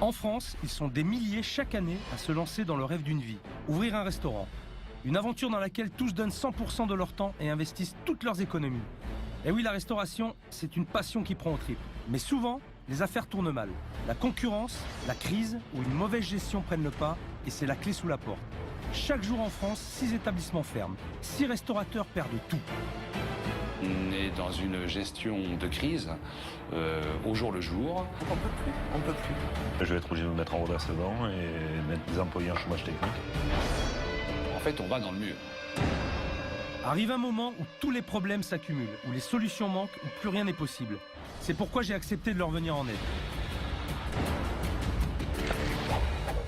En France, ils sont des milliers chaque année à se lancer dans le rêve d'une vie, ouvrir un restaurant. Une aventure dans laquelle tous donnent 100% de leur temps et investissent toutes leurs économies. Et oui, la restauration, c'est une passion qui prend au tripes. Mais souvent, les affaires tournent mal. La concurrence, la crise ou une mauvaise gestion prennent le pas et c'est la clé sous la porte. Chaque jour en France, 6 établissements ferment. 6 restaurateurs perdent tout. On est dans une gestion de crise au jour le jour. On peut plus. Je vais être obligé de me mettre en redressement et mettre des employés en chômage technique. En fait, on va dans le mur. Arrive un moment où tous les problèmes s'accumulent, où les solutions manquent, où plus rien n'est possible. C'est pourquoi j'ai accepté de leur venir en aide.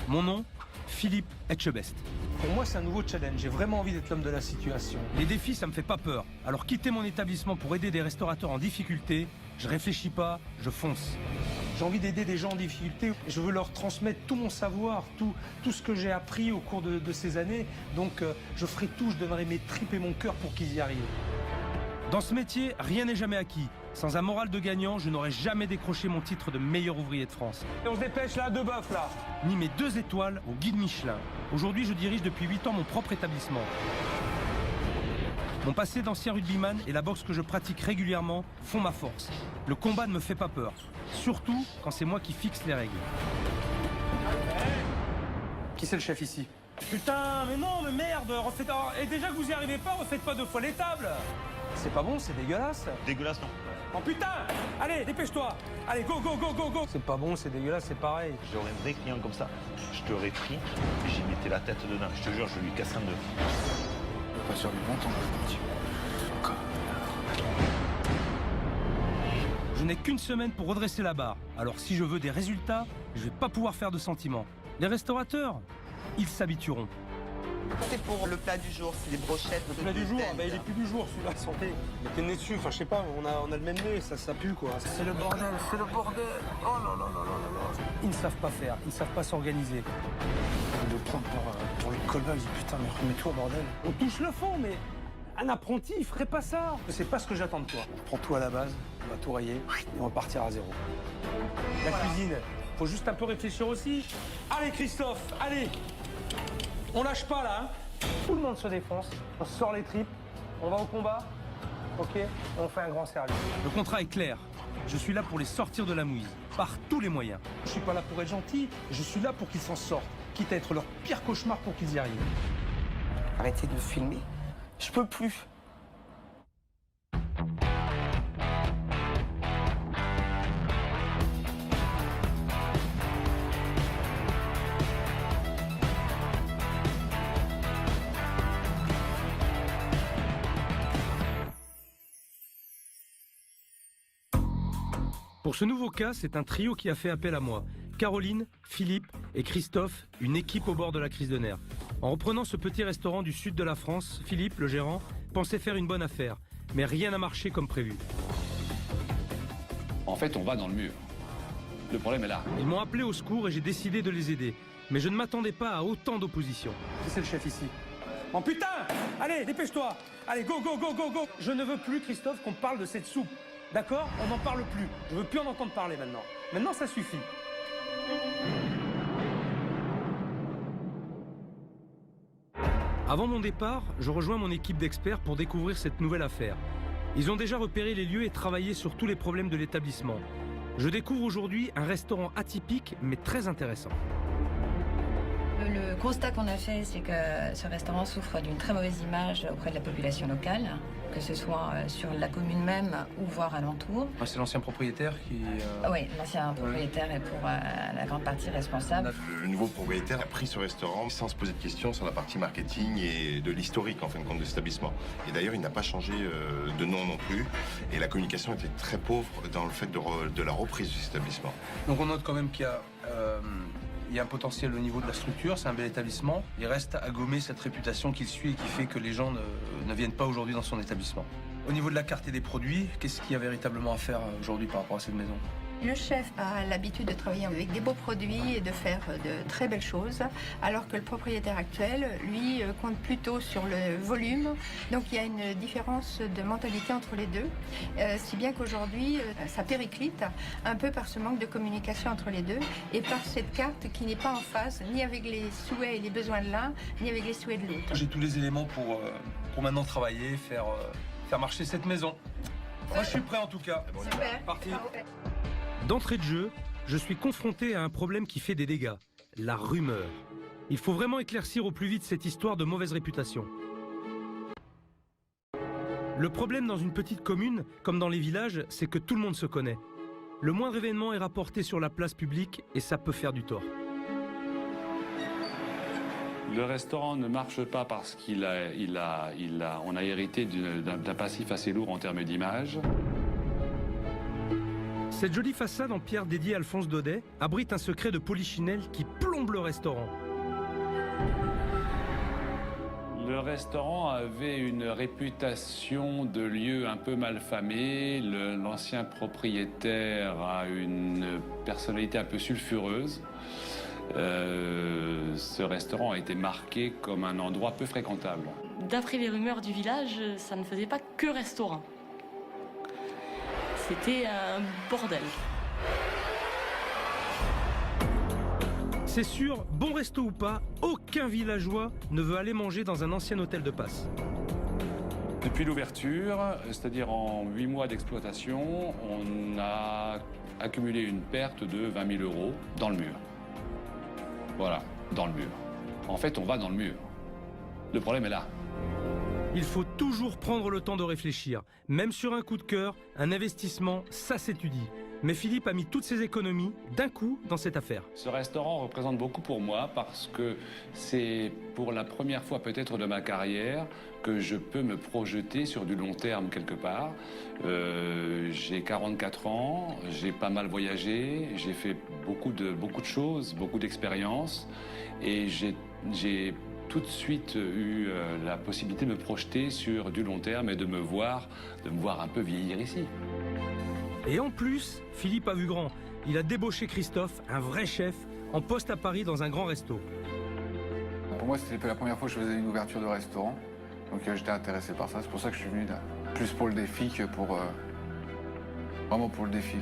Mon nom, Philippe Etchebest. Pour moi, c'est un nouveau challenge. J'ai vraiment envie d'être l'homme de la situation. Les défis, ça me fait pas peur. Alors quitter mon établissement pour aider des restaurateurs en difficulté, je réfléchis pas, je fonce. J'ai envie d'aider des gens en difficulté. Je veux leur transmettre tout mon savoir, tout ce que j'ai appris au cours de ces années. Donc, je ferai tout, je donnerai mes tripes et mon cœur pour qu'ils y arrivent. Dans ce métier, rien n'est jamais acquis. Sans un moral de gagnant, je n'aurais jamais décroché mon titre de meilleur ouvrier de France. Et on se dépêche là, 2 bœufs là. Ni mes 2 étoiles au guide Michelin. Aujourd'hui, je dirige depuis 8 ans mon propre établissement. Mon passé d'ancien rugbyman et la boxe que je pratique régulièrement font ma force. Le combat ne me fait pas peur. Surtout quand c'est moi qui fixe les règles. Qui c'est le chef ici? Putain, mais non, mais merde, refaites... Et déjà que vous y arrivez pas, refaites pas 2 fois les tables. C'est pas bon, c'est dégueulasse. Dégueulasse, non? Oh putain! Allez, dépêche-toi! Allez, go, go, go, go, go! C'est pas bon, c'est dégueulasse, c'est pareil. J'aurais un vrai client comme ça, je t'aurais pris et j'y mettais la tête dedans. Je te jure, je lui casse en deux. On va pas sur du bon temps, monsieur. Je n'ai qu'une semaine pour redresser la barre. Alors si je veux des résultats, je vais pas pouvoir faire de sentiments. Les restaurateurs, ils s'habitueront. C'est pour le plat du jour, c'est des brochettes de Le plat du jour, gluten. bah, il est plus du jour celui-là, santé. Il était né dessus, enfin je sais pas, on a le même nez, ça pue quoi. C'est le bordel, c'est le bordel. Oh là là là là là. Ils ne savent pas faire, ils ne savent pas s'organiser. De prendre pour le callback, je dis putain, mais remets-toi bordel. On touche le fond, mais un apprenti, il ferait pas ça. C'est pas ce que j'attends de toi. On prend tout à la base, on va tout rayer et on va partir à zéro. La cuisine, faut juste un peu réfléchir aussi. Allez Christophe, allez. On lâche pas là, hein. Tout le monde se défonce, on sort les tripes, on va au combat, ok, et on fait un grand service. Le contrat est clair. Je suis là pour les sortir de la mouise, par tous les moyens. Je suis pas là pour être gentil, je suis là pour qu'ils s'en sortent, quitte à être leur pire cauchemar pour qu'ils y arrivent. Arrêtez de me filmer. Je peux plus. Pour ce nouveau cas, c'est un trio qui a fait appel à moi. Caroline, Philippe et Christophe, une équipe au bord de la crise de nerfs. En reprenant ce petit restaurant du sud de la France, Philippe, le gérant, pensait faire une bonne affaire. Mais rien n'a marché comme prévu. En fait, on va dans le mur. Le problème est là. Ils m'ont appelé au secours et j'ai décidé de les aider. Mais je ne m'attendais pas à autant d'opposition. Qui c'est le chef ici? Oh putain! Allez, dépêche-toi! Allez, go, go, go, go, go! Je ne veux plus, Christophe, qu'on parle de cette soupe. D'accord? On n'en parle plus. Je veux plus en entendre parler maintenant. Maintenant, ça suffit. Avant mon départ, je rejoins mon équipe d'experts pour découvrir cette nouvelle affaire. Ils ont déjà repéré les lieux et travaillé sur tous les problèmes de l'établissement. Je découvre aujourd'hui un restaurant atypique mais très intéressant. Le constat qu'on a fait, c'est que ce restaurant souffre d'une très mauvaise image auprès de la population locale, que ce soit sur la commune même ou voire alentour. C'est l'ancien propriétaire qui... Oui, l'ancien propriétaire est pour la grande partie responsable. Le nouveau propriétaire a pris ce restaurant sans se poser de questions sur la partie marketing et de l'historique en fin de compte de cet établissement. Et d'ailleurs, il n'a pas changé de nom non plus. Et la communication était très pauvre dans le fait de la reprise de cet établissement. Donc on note quand même qu'il y a... Il y a un potentiel au niveau de la structure, c'est un bel établissement. Il reste à gommer cette réputation qu'il suit et qui fait que les gens ne viennent pas aujourd'hui dans son établissement. Au niveau de la carte et des produits, qu'est-ce qu'il y a véritablement à faire aujourd'hui par rapport à cette maison? Le chef a l'habitude de travailler avec des beaux produits et de faire de très belles choses, alors que le propriétaire actuel, lui, compte plutôt sur le volume. Donc il y a une différence de mentalité entre les deux, si bien qu'aujourd'hui, ça périclite un peu par ce manque de communication entre les deux et par cette carte qui n'est pas en phase ni avec les souhaits et les besoins de l'un, ni avec les souhaits de l'autre. J'ai tous les éléments pour maintenant travailler, faire marcher cette maison. Moi, je suis prêt en tout cas. Super. Parti. D'entrée de jeu, je suis confronté à un problème qui fait des dégâts, la rumeur. Il faut vraiment éclaircir au plus vite cette histoire de mauvaise réputation. Le problème dans une petite commune, comme dans les villages, c'est que tout le monde se connaît. Le moindre événement est rapporté sur la place publique et ça peut faire du tort. Le restaurant ne marche pas parce qu'on a hérité d'un passif assez lourd en termes d'image. Cette jolie façade en pierre dédiée à Alphonse Daudet abrite un secret de polichinelle qui plombe le restaurant. Le restaurant avait une réputation de lieu un peu malfamé. L'ancien propriétaire a une personnalité un peu sulfureuse. Ce restaurant a été marqué comme un endroit peu fréquentable. D'après les rumeurs du village, ça ne faisait pas que restaurant. C'était un bordel. C'est sûr, bon resto ou pas, aucun villageois ne veut aller manger dans un ancien hôtel de passe. Depuis l'ouverture, c'est-à-dire en 8 mois d'exploitation, on a accumulé une perte de 20 000 € dans le mur. Voilà, dans le mur. En fait, on va dans le mur. Le problème est là. Il faut toujours prendre le temps de réfléchir. Même sur un coup de cœur, un investissement, ça s'étudie. Mais Philippe a mis toutes ses économies d'un coup dans cette affaire. Ce restaurant représente beaucoup pour moi parce que c'est pour la première fois peut-être de ma carrière que je peux me projeter sur du long terme quelque part. J'ai 44 ans, j'ai pas mal voyagé, j'ai fait beaucoup de choses, beaucoup d'expériences et j'ai tout de suite eu la possibilité de me projeter sur du long terme et de me voir un peu vieillir ici. Et en plus, Philippe a vu grand. Il a débauché Christophe, un vrai chef, en poste à Paris dans un grand resto. Pour moi, c'était la première fois que je faisais une ouverture de restaurant. Donc j'étais intéressé par ça. C'est pour ça que je suis venu là. Plus pour le défi que pour... vraiment pour le défi.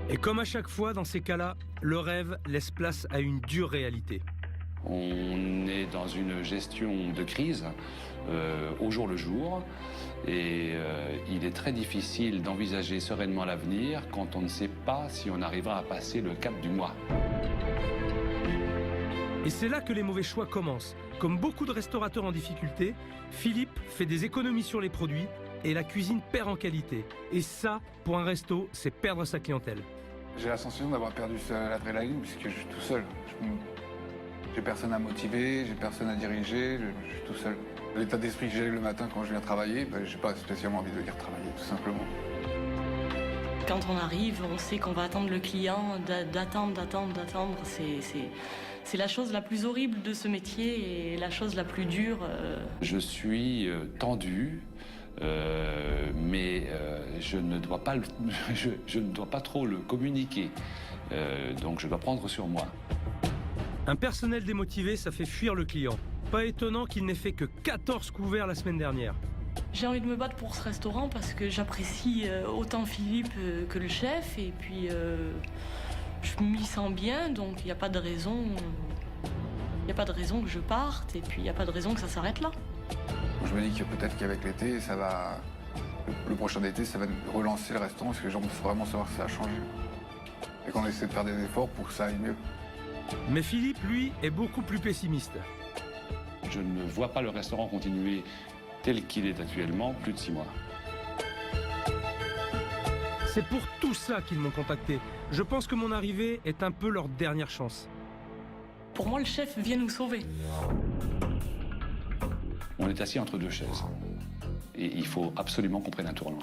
Et comme à chaque fois dans ces cas-là, le rêve laisse place à une dure réalité. On est dans une gestion de crise au jour le jour et il est très difficile d'envisager sereinement l'avenir quand on ne sait pas si on arrivera à passer le cap du mois. Et c'est là que les mauvais choix commencent. Comme beaucoup de restaurateurs en difficulté, Philippe fait des économies sur les produits et la cuisine perd en qualité. Et ça, pour un resto, c'est perdre sa clientèle. J'ai la sensation d'avoir perdu l'adrénaline puisque je suis tout seul. J'ai personne à motiver, j'ai personne à diriger, je suis tout seul. L'état d'esprit que j'ai le matin quand je viens travailler, j'ai pas spécialement envie de venir travailler, tout simplement. Quand on arrive, on sait qu'on va attendre le client, d'attendre. C'est la chose la plus horrible de ce métier et la chose la plus dure. Je suis tendu, mais je ne dois pas trop le communiquer. Donc je dois prendre sur moi. Un personnel démotivé, ça fait fuir le client. Pas étonnant qu'il n'ait fait que 14 couverts la semaine dernière. J'ai envie de me battre pour ce restaurant parce que j'apprécie autant Philippe que le chef et puis je m'y sens bien, donc il n'y a pas de raison. Il n'y a pas de raison que je parte et puis il n'y a pas de raison que ça s'arrête là. Je me dis que peut-être qu'avec l'été, ça va. Le prochain été, ça va relancer le restaurant parce que les gens vont vraiment savoir que ça a changé. Et qu'on essaie de faire des efforts pour que ça aille mieux. Mais Philippe, lui, est beaucoup plus pessimiste. Je ne vois pas le restaurant continuer tel qu'il est actuellement plus de 6 mois. C'est pour tout ça qu'ils m'ont contacté. Je pense que mon arrivée est un peu leur dernière chance. Pour moi, le chef vient nous sauver. On est assis entre deux chaises. Et il faut absolument qu'on prenne un tournant.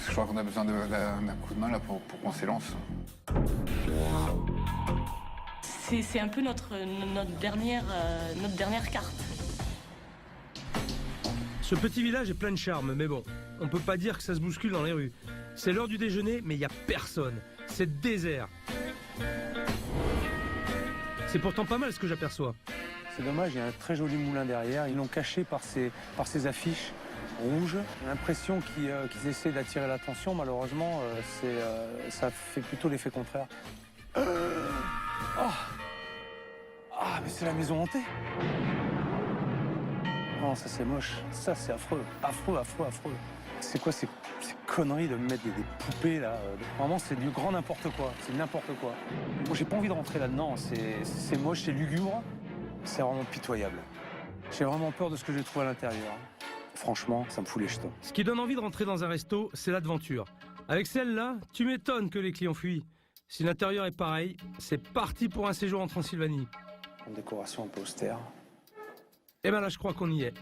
Je crois qu'on a besoin d'un coup de main là, pour qu'on s'élance. C'est un peu notre dernière carte. Ce petit village est plein de charme, mais bon, on peut pas dire que ça se bouscule dans les rues. C'est l'heure du déjeuner, mais il n'y a personne. C'est désert. C'est pourtant pas mal ce que j'aperçois. C'est dommage, il y a un très joli moulin derrière. Ils l'ont caché par ces affiches rouges. J'ai l'impression qu'ils essaient d'attirer l'attention. Malheureusement, ça fait plutôt l'effet contraire. Ah, mais c'est la maison hantée. Non, ça c'est moche. Ça c'est affreux. Affreux, affreux, affreux. C'est quoi ces conneries de mettre des poupées là? Vraiment, c'est du grand n'importe quoi. C'est n'importe quoi. Moi, j'ai pas envie de rentrer là-dedans. C'est moche, c'est lugubre. C'est vraiment pitoyable. J'ai vraiment peur de ce que j'ai trouvé à l'intérieur. Franchement, ça me fout les jetons. Ce qui donne envie de rentrer dans un resto, c'est l'aventure. Avec celle-là, tu m'étonnes que les clients fuient. Si l'intérieur est pareil, c'est parti pour un séjour en Transylvanie. Une décoration un peu austère. Et ben là, je crois qu'on y est.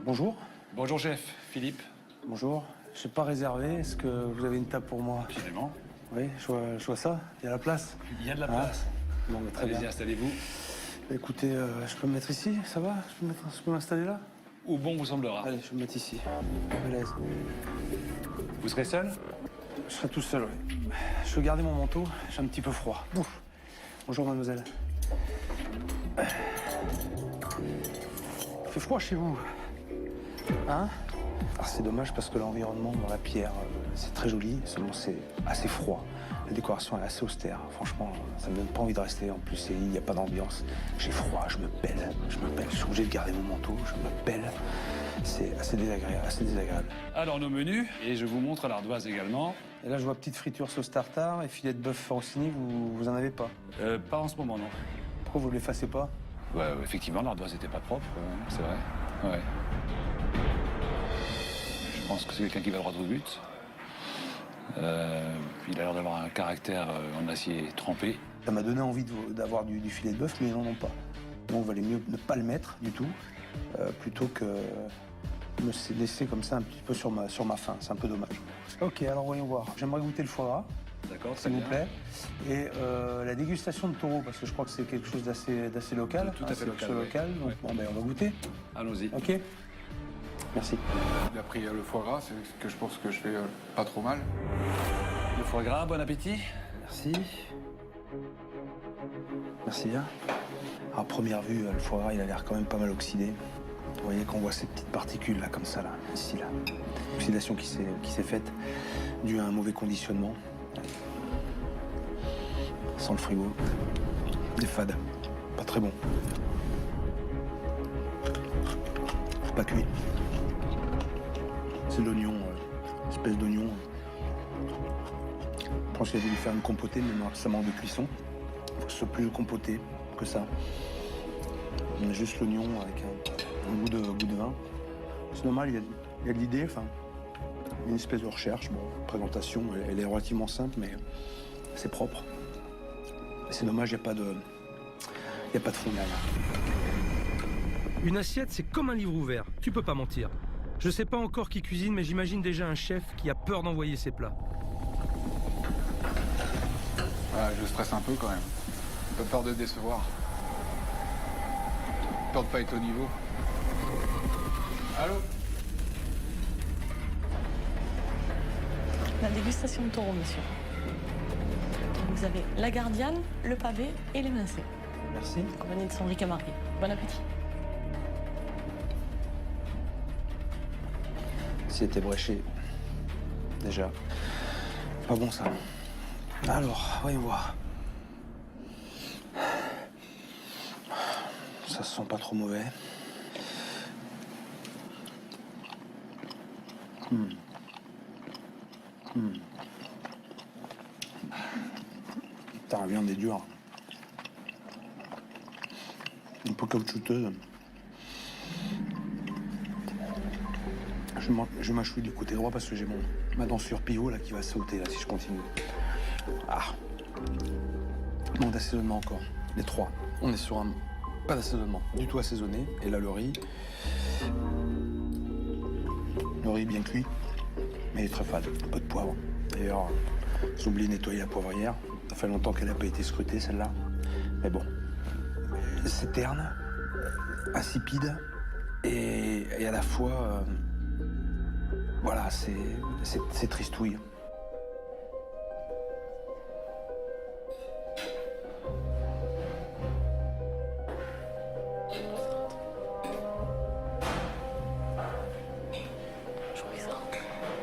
Bonjour. Bonjour chef, Philippe. Bonjour. Je n'ai pas réservé. Est-ce que vous avez une table pour moi? Absolument. Oui, je vois ça. Il y a la place. Il y a de la place. Bon, mais très Allez-y, bien. installez-vous. Écoutez, je peux me mettre ici, ça va? Je peux m'installer là? Où bon vous semblera. Allez, je vais me mettre ici. À l'aise. Vous serez seul? Je serai tout seul, oui. Je vais garder mon manteau, j'ai un petit peu froid. Ouf. Bonjour, mademoiselle. Il fait froid chez vous. Hein? Alors, c'est dommage parce que l'environnement dans la pierre, c'est très joli, seulement c'est assez froid. La décoration est assez austère. Franchement, ça me donne pas envie de rester. En plus, il n'y a pas d'ambiance. J'ai froid, je me pèle. Je suis obligé de garder mon manteau, je me pèle. C'est assez désagréable. Alors nos menus, et je vous montre l'ardoise également. Et là, je vois petite friture sauce tartare et filet de bœuf Rossini, vous en avez pas? Pas en ce moment, non. Pourquoi vous ne l'effacez pas? Ouais, effectivement, l'ardoise n'était pas propre, c'est vrai. Ouais. Je pense que c'est quelqu'un qui va droit au but. Il a l'air d'avoir un caractère en acier trempé. Ça m'a donné envie d'avoir du filet de bœuf, mais ils n'en ont pas. Donc, il valait mieux ne pas le mettre du tout, plutôt que me laisser comme ça un petit peu sur ma faim. C'est un peu dommage. Ok, alors voyons voir. J'aimerais goûter le foie gras. D'accord, s'il vous plaît. Et la dégustation de taureau, parce que je crois que c'est quelque chose d'assez local. Tout à fait local. Donc, ouais. bon, ben, on va goûter. Allons-y. Ok. Merci. Il a pris le foie gras, c'est ce que je pense que je fais pas trop mal. Le foie gras, bon appétit. Merci. Merci bien. À première vue, le foie gras, il a l'air quand même pas mal oxydé. Vous voyez qu'on voit ces petites particules là, comme ça, là, ici, là. Oxydation qui s'est faite due à un mauvais conditionnement. Sans le frigo. Des fades. Pas très bon. Pas cuit. C'est de l'oignon, espèce d'oignon. Je pense qu'il a voulu faire une compotée, mais non, ça manque de cuisson. Il faut que ce soit plus compoté que ça. On a juste l'oignon avec un goût de vin. C'est normal, il y a de l'idée, enfin, une espèce de recherche. Bon, la présentation, elle est relativement simple, mais c'est propre. C'est dommage, il n'y a pas de fond derrière. Une assiette, c'est comme un livre ouvert. Tu peux pas mentir. Je sais pas encore qui cuisine, mais j'imagine déjà un chef qui a peur d'envoyer ses plats. Voilà, je stresse un peu quand même. Un peu peur de décevoir. Peur de pas être au niveau. Allô? La dégustation de taureau, monsieur. Donc vous avez la gardienne, le pavé et l'émincé. Merci. Accompagné de son riz camargue. Bon appétit. C'était bréché. Déjà. Pas bon ça. Alors, voyons voir. Ça se sent pas trop mauvais. Putain, la viande est dure. Un peu caoutchouteuse. Je mâchouille du côté droit parce que j'ai ma dent sur pivot là qui va sauter là si je continue. Ah. Manque d'assaisonnement encore. Les trois. On est sur pas d'assaisonnement. Du tout assaisonné. Et là le riz. Le riz bien cuit. Mais il est très fade. Un peu de poivre. D'ailleurs, j'ai oublié de nettoyer la poivrière. Ça fait longtemps qu'elle n'a pas été scrutée celle-là. Mais bon. C'est terne. Insipide. Et à la fois... Voilà, c'est tristouille.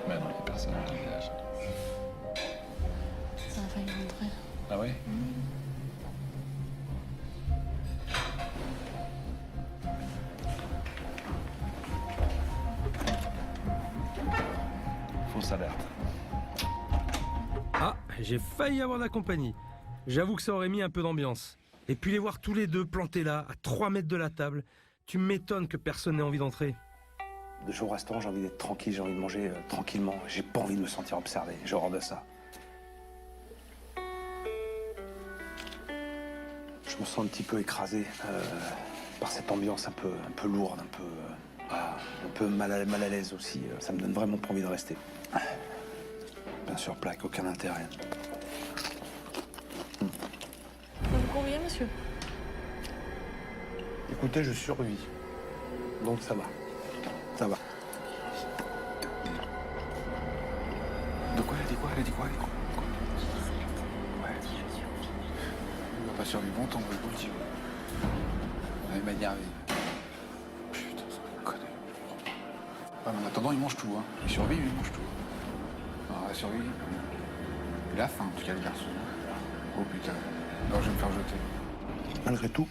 Mais non, il n'y a personne dans le village. Ça a failli rentrer. Ah ouais? Fausse alerte. Ah, j'ai failli avoir de la compagnie. J'avoue que ça aurait mis un peu d'ambiance. Et puis les voir tous les deux plantés là, à 3 mètres de la table, tu m'étonnes que personne n'ait envie d'entrer. De jour au restaurant, j'ai envie d'être tranquille, j'ai envie de manger tranquillement. J'ai pas envie de me sentir observé, j'ai horreur de ça. Je me sens un petit peu écrasé par cette ambiance un peu lourde, un peu mal à l'aise aussi. Ça me donne vraiment pas envie de rester. Bien sûr, plaque, aucun intérêt. Ça vous convient, monsieur? Écoutez, je survis. Donc ça va. Ça va. De quoi elle a dit quoi? Elle a dit quoi? Ouais. Il va pas survivre longtemps, je vous le dis. Il m'a énervé. Putain, ça me connaît. Ouais, mais en attendant, il mange tout, hein. Il survit, il mange tout. Alors, la survie. Il a faim, en tout cas, le garçon. Oh putain. Non, je vais me faire jeter. Malgré tout,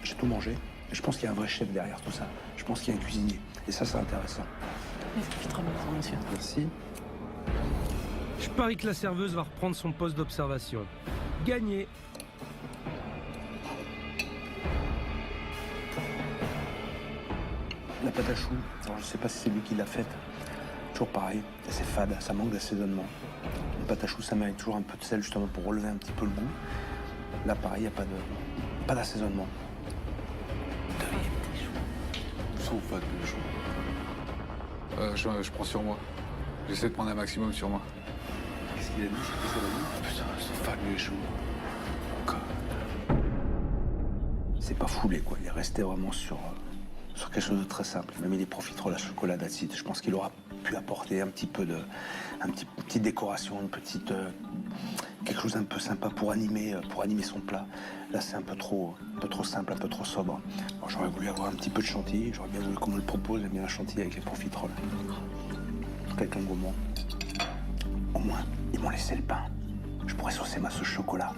j'ai tout mangé. Et je pense qu'il y a un vrai chef derrière tout ça. Je pense qu'il y a un cuisinier. Et ça, c'est intéressant. Il suffit de remettre, monsieur. Merci. Je parie que la serveuse va reprendre son poste d'observation. Gagné. La pâte à choux, alors je sais pas si c'est lui qui l'a faite. Toujours pareil, c'est fade, ça manque d'assaisonnement. La pâte à choux, ça met toujours un peu de sel justement pour relever un petit peu le goût. Là, pareil, il n'y a pas d'assaisonnement. Sauf pas de chaud. Je prends sur moi. J'essaie de prendre un maximum sur moi. Qu'est-ce qu'il a dit? Qu'est-ce qu'il a dit? Putain, c'est pas de chaud. C'est pas foulé, quoi. Il est resté vraiment sur quelque chose de très simple. Même il profitera de la chocolat d'acide. Je pense qu'il aura pu apporter un petit peu de... petite décoration, quelque chose un peu sympa pour animer son plat. Là, c'est un peu trop simple, un peu trop sobre. Bon, j'aurais voulu avoir un petit peu de chantilly. J'aurais bien voulu qu'on me le propose. J'aime bien la chantilly avec les profiteroles. Quelqu'un gourmand. Au moins, ils m'ont laissé le pain. Je pourrais saucer ma sauce chocolat.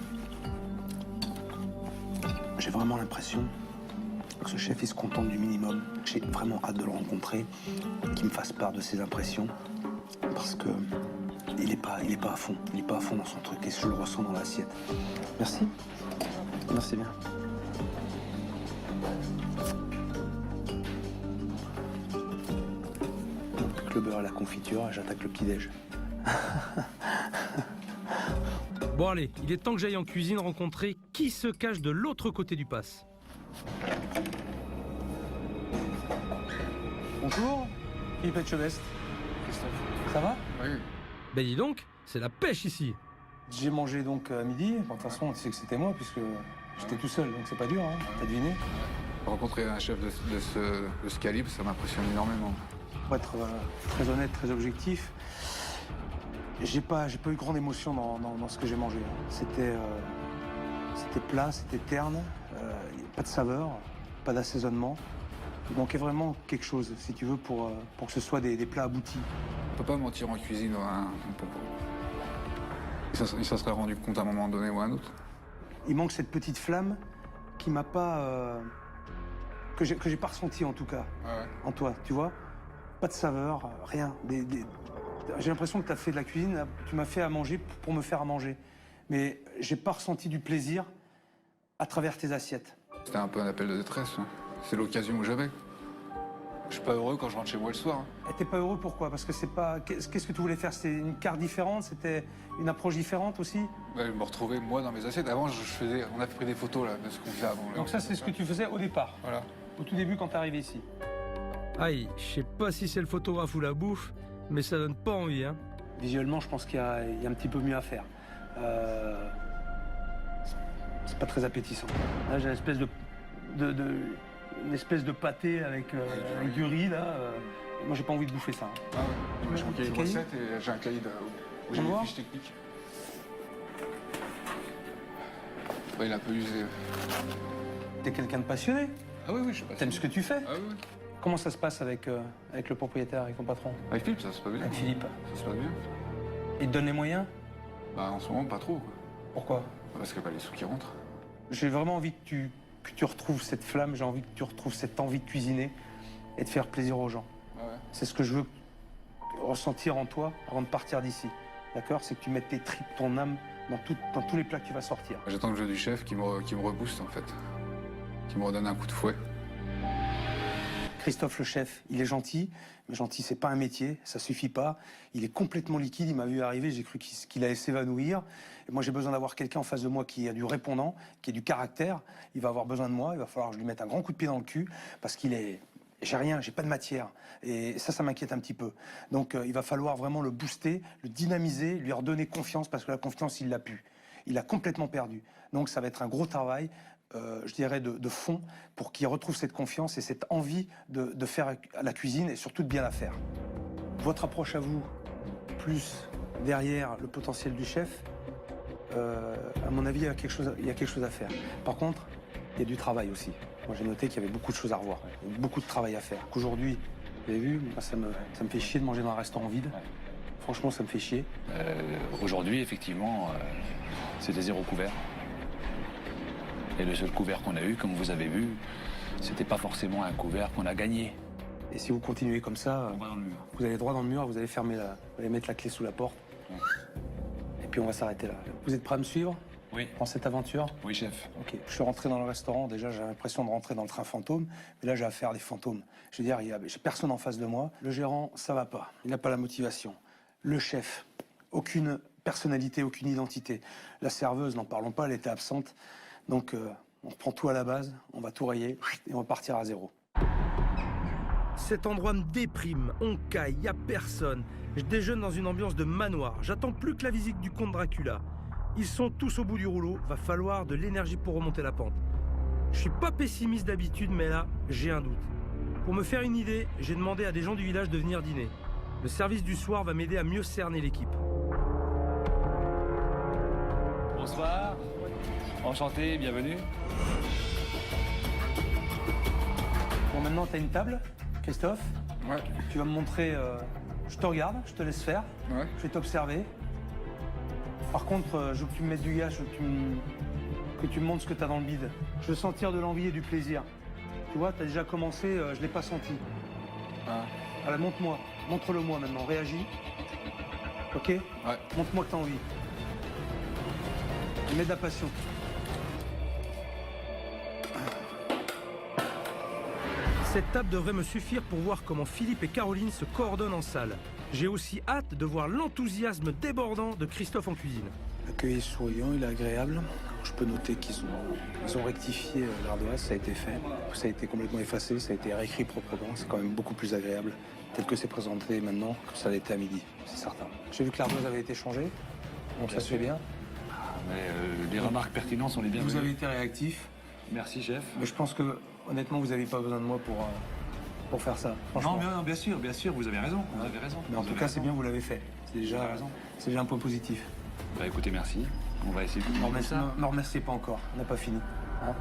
J'ai vraiment l'impression que ce chef, il se contente du minimum. J'ai vraiment hâte de le rencontrer, qu'il me fasse part de ses impressions. Parce que il est pas à fond. Il est pas à fond dans son truc et je le ressens dans l'assiette. Merci. Merci bien. Plus que le beurre et la confiture, j'attaque le petit-déj. Bon allez, il est temps que j'aille en cuisine rencontrer qui se cache de l'autre côté du pass. Bonjour, Philippe Etchebest. Christophe. Ça va? Oui. Ben dis donc, c'est la pêche ici. J'ai mangé donc à midi. Bon, de toute façon, tu sais que c'était moi puisque j'étais tout seul, donc c'est pas dur, hein. T'as deviné? Rencontrer un chef de ce calibre, ça m'impressionne énormément. Pour être très honnête, très objectif, j'ai pas eu grande émotion dans ce que j'ai mangé. C'était plat, c'était terne, pas de saveur, pas d'assaisonnement. Il manquait vraiment quelque chose, si tu veux, pour que ce soit des plats aboutis. On peut pas mentir en cuisine, hein. Il s'en serait rendu compte à un moment donné ou à un autre. Il manque cette petite flamme qui m'a pas... que j'ai pas ressenti en tout cas, en toi, tu vois. Pas de saveur, rien. J'ai l'impression que tu as fait de la cuisine, tu m'as fait à manger pour me faire à manger. Mais j'ai pas ressenti du plaisir à travers tes assiettes. C'était un peu un appel de détresse, hein. C'est l'occasion que j'avais. Je suis pas heureux quand je rentre chez moi le soir. Et t'es pas heureux pourquoi? Parce que c'est pas... Qu'est-ce que tu voulais faire? C'était une carte différente? C'était une approche différente aussi? Ouais, je me retrouvais moi dans mes assiettes. Avant, on a pris des photos là, de ce qu'on faisait avant. Donc ça, c'est ce que tu faisais au départ? Voilà. Au tout début quand t'es arrivé ici? Aïe, je sais pas si c'est le photographe ou la bouffe, mais ça donne pas envie, hein. Visuellement, je pense qu'il y a un petit peu mieux à faire. C'est pas très appétissant. Là, j'ai une espèce de pâté avec du riz, là. Moi, j'ai pas envie de bouffer ça. Ah ouais. Moi, je crois qu'il y a une Cahier. recette et j'ai un cahier où j'ai On des voit fiches techniques. Ouais, il est un peu usé. T'es quelqu'un de passionné. Ah oui, je suis pas. T'aimes ce que tu fais. Ah oui. Comment ça se passe avec le propriétaire, avec ton patron? Avec Philippe, ça se passe bien. Avec Philippe. Ça se passe bien. Il te donne les moyens? Bah, en ce moment, pas trop, quoi. Pourquoi? Parce qu'il n'y a pas les sous qui rentrent. J'ai vraiment envie que tu retrouves cette flamme, j'ai envie que tu retrouves cette envie de cuisiner et de faire plaisir aux gens. Ah ouais. C'est ce que je veux ressentir en toi avant de partir d'ici. D'accord? C'est que tu mettes tes tripes, ton âme dans tous les plats que tu vas sortir. J'attends le jeu du chef qui me rebooste, en fait. Qui me redonne un coup de fouet. Christophe le chef, il est gentil, mais gentil c'est pas un métier, ça suffit pas. Il est complètement liquide, il m'a vu arriver, j'ai cru qu'il allait s'évanouir. Et moi j'ai besoin d'avoir quelqu'un en face de moi qui a du répondant, qui a du caractère. Il va avoir besoin de moi, il va falloir que je lui mette un grand coup de pied dans le cul, parce qu'il est... J'ai rien, j'ai pas de matière. Et ça m'inquiète un petit peu. Donc il va falloir vraiment le booster, le dynamiser, lui redonner confiance, parce que la confiance, il l'a plus. Il l'a complètement perdu. Donc ça va être un gros travail. Je dirais, de fond, pour qu'il retrouve cette confiance et cette envie de faire la cuisine et surtout de bien la faire. Votre approche à vous, plus derrière le potentiel du chef, à mon avis, il y a quelque chose à faire. Par contre, il y a du travail aussi. Moi, j'ai noté qu'il y avait beaucoup de choses à revoir, beaucoup de travail à faire. Qu'aujourd'hui, vous avez vu, moi, ça me fait chier de manger dans un restaurant vide. Franchement, ça me fait chier. Aujourd'hui, effectivement, c'était 0 couvert. Et le seul couvert qu'on a eu, comme vous avez vu, c'était pas forcément un couvert qu'on a gagné. Et si vous continuez comme ça, On va dans le mur. vous allez droit dans le mur, vous allez vous allez mettre la clé sous la porte. Et puis on va s'arrêter là. Vous êtes prêts à me suivre Oui. dans cette aventure? Oui, chef. Ok. Je suis rentré dans le restaurant, déjà j'ai l'impression de rentrer dans le train fantôme, mais là j'ai affaire à des fantômes. Je veux dire, j'ai personne en face de moi. Le gérant, ça va pas. Il n'a pas la motivation. Le chef, aucune personnalité, aucune identité. La serveuse, n'en parlons pas, elle était absente. Donc, on reprend tout à la base, on va tout rayer et on va partir à 0. Cet endroit me déprime, on caille, y a personne. Je déjeune dans une ambiance de manoir. J'attends plus que la visite du comte Dracula. Ils sont tous au bout du rouleau, va falloir de l'énergie pour remonter la pente. Je suis pas pessimiste d'habitude, mais là, j'ai un doute. Pour me faire une idée, j'ai demandé à des gens du village de venir dîner. Le service du soir va m'aider à mieux cerner l'équipe. Bonsoir. Enchanté, bienvenue. Bon, maintenant, tu as une table, Christophe. Ouais. Tu vas me montrer... je te regarde, je te laisse faire. Ouais. Je vais t'observer. Par contre, je veux que tu me mettes du gaz, je veux que tu me montres ce que tu as dans le bide. Je veux sentir de l'envie et du plaisir. Tu vois, tu as déjà commencé, je l'ai pas senti. Ah. Alors montre-moi, montre-le-moi maintenant, réagis. Ok? Ouais. Montre-moi que tu as envie. Mets de la passion. Cette table devrait me suffire pour voir comment Philippe et Caroline se coordonnent en salle. J'ai aussi hâte de voir l'enthousiasme débordant de Christophe en cuisine. L'accueil est souriant, il est agréable. Je peux noter qu'ils ont rectifié l'ardoise, ça a été fait. Ça a été complètement effacé, ça a été réécrit proprement. C'est quand même beaucoup plus agréable, tel que c'est présenté maintenant, que ça l'était à midi, c'est certain. J'ai vu que l'ardoise avait été changée, donc ça se fait bien. Mais les remarques pertinentes sont les bienvenues. Vous avez été réactif, Merci, chef. mais je pense que, honnêtement, vous n'avez pas besoin de moi pour faire ça, franchement. Non, bien sûr, vous avez raison. Vous avez raison. Mais en tout cas, c'est bien, vous l'avez fait. C'est déjà, c'est déjà un point positif. Bah écoutez, merci. On va essayer de faire ça. Ne me remerciez pas encore, on n'a pas fini. Hein.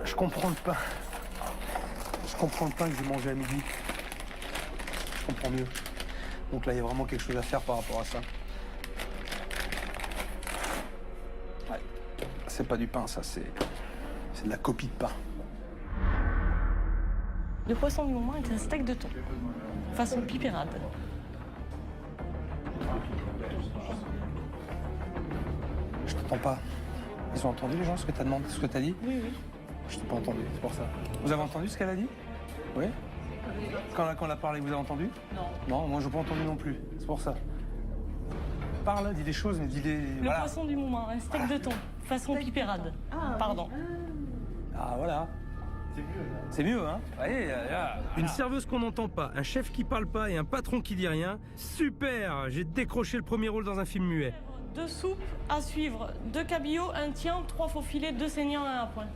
Je comprends le pain. Je comprends le pain que j'ai mangé à midi. Je comprends mieux. Donc là, il y a vraiment quelque chose à faire par rapport à ça. Ouais. C'est pas du pain, ça, c'est de la copie de pain. Le poisson du moment est un steak de thon, façon pipérade. Je t'entends pas. Ils ont entendu les gens ce que t'as demandé, ce que t'as dit? Oui, oui. Je t'ai pas entendu, c'est pour ça. Vous avez entendu ce qu'elle a dit? Oui? Quand elle a parlé, vous avez entendu? Non. Non, moi je n'ai pas entendu non plus, c'est pour ça. Parle, dis des choses, mais dis des... Le poisson du moment, un steak de thon, façon pipérade. Pardon. Ah voilà. C'est mieux, hein? Allez, Une serveuse qu'on n'entend pas, un chef qui parle pas et un patron qui dit rien. Super! J'ai décroché le premier rôle dans un film muet. 2 soupes à suivre, 2 cabillaud, 1 tien, 3 faux filets, 2 saignants et 1 point.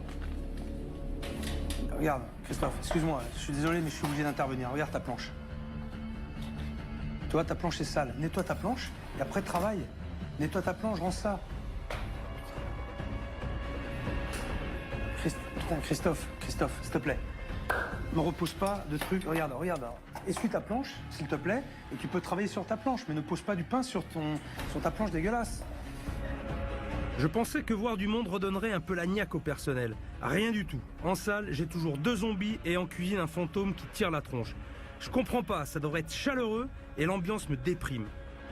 Regarde, Christophe, excuse-moi, je suis désolé, mais je suis obligé d'intervenir. Regarde ta planche. Tu vois, ta planche est sale. Nettoie ta planche et après travaille. Nettoie ta planche, rends ça. Christophe, s'il te plaît. Ne repose pas de trucs. Regarde. Essuie ta planche, s'il te plaît, et tu peux travailler sur ta planche, mais ne pose pas du pain sur ta planche dégueulasse. Je pensais que voir du monde redonnerait un peu la niaque au personnel. Rien du tout. En salle, j'ai toujours 2 zombies et en cuisine un fantôme qui tire la tronche. Je comprends pas, ça devrait être chaleureux et l'ambiance me déprime.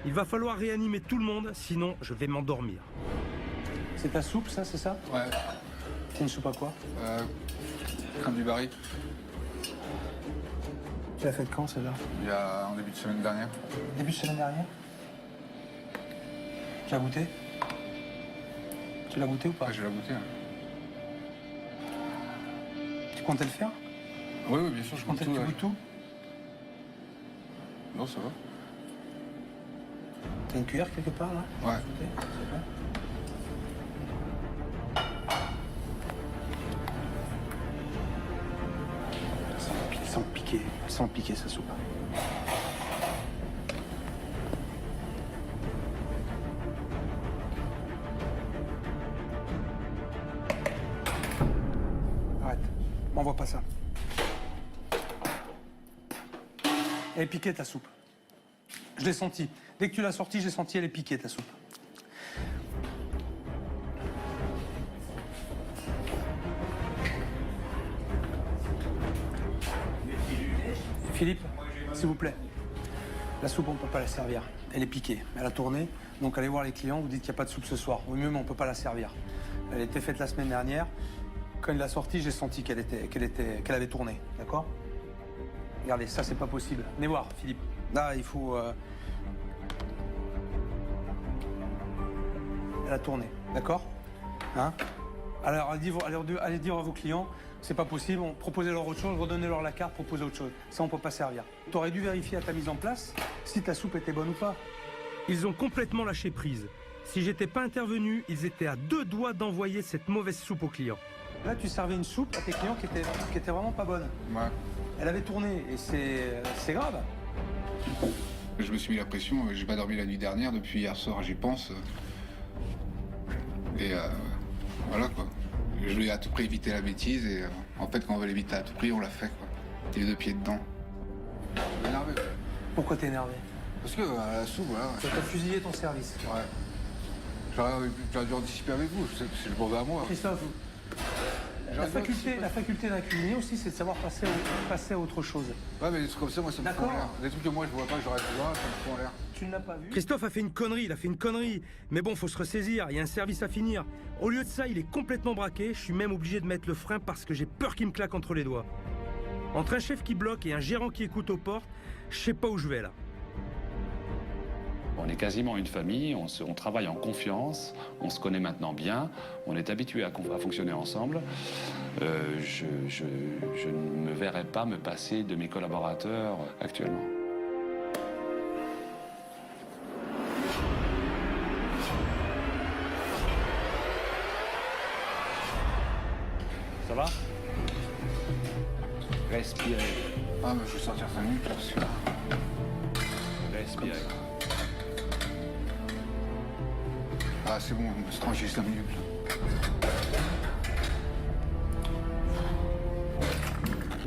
Il va falloir réanimer tout le monde, sinon je vais m'endormir. C'est ta soupe, ça, c'est ça? Ouais. C'est une soupe à quoi? Crème du Barry. Tu l'as faite quand, celle-là? Il y a en début de semaine dernière. Début de semaine dernière? Tu l'as goûté? Tu l'as goûté ou pas? Ouais, je l'ai goûté. Ouais. Tu comptais le faire? Oui, bien sûr, je comptais goûte tout. Tu goûtes tout? Non, ça va. T'as une cuillère quelque part, là? Ouais. Goûter, s'il te plaît. Elle sent piquer, sa soupe. Arrête, m'envoie pas ça. Elle est piquée, ta soupe. Je l'ai senti. Dès que tu l'as sortie, j'ai senti elle est piquée, ta soupe. Philippe, s'il vous plaît. La soupe, on ne peut pas la servir. Elle est piquée. Elle a tourné. Donc allez voir les clients, vous dites qu'il n'y a pas de soupe ce soir. Au mieux, mais on ne peut pas la servir. Elle était faite la semaine dernière. Quand il l'a sortie, j'ai senti qu'elle avait tourné. D'accord? Regardez, ça, c'est pas possible. Venez voir, Philippe. Là, il faut... Elle a tourné. D'accord? Hein? Alors, allez dire à vos clients, c'est pas possible, proposez-leur autre chose, redonnez-leur la carte, proposez autre chose. Ça, on peut pas servir. T'aurais dû vérifier à ta mise en place si ta soupe était bonne ou pas. Ils ont complètement lâché prise. Si j'étais pas intervenu, ils étaient à 2 doigts d'envoyer cette mauvaise soupe aux clients. Là, tu servais une soupe à tes clients qui était vraiment pas bonne. Ouais. Elle avait tourné et c'est grave. Je me suis mis la pression, j'ai pas dormi la nuit dernière, depuis hier soir j'y pense. Et voilà quoi. Je voulais à tout prix éviter la bêtise et en fait quand on veut l'éviter à tout prix, on l'a fait quoi. T'es les 2 pieds dedans. Je suis énervé. Pourquoi t'es énervé? Parce que la soupe, voilà. Ça t'a fusillé ton service. Ouais. J'aurais dû anticiper avec vous, c'est le mauvais à moi. Christophe, la faculté d'un cuisinier aussi, c'est de savoir passer à autre chose. Ouais, mais des trucs comme ça, moi, ça me fout en l'air. Des trucs que moi, je vois pas, que j'aurais pu voir, ça me fout en l'air. Tu ne l'as pas vu? Christophe a fait une connerie, il a fait une connerie. Mais bon, faut se ressaisir, il y a un service à finir. Au lieu de ça, il est complètement braqué. Je suis même obligé de mettre le frein parce que j'ai peur qu'il me claque entre les doigts. Entre un chef qui bloque et un gérant qui écoute aux portes, je sais pas où je vais là. On est quasiment une famille, on travaille en confiance, on se connaît maintenant bien, on est habitué à fonctionner ensemble. Je ne me verrai pas me passer de mes collaborateurs actuellement. Ça va? Respirez. Ah, mais je vais sortir 5 minutes, parce que... Respirez. Ah, c'est bon, je me suis tranché 5 minutes.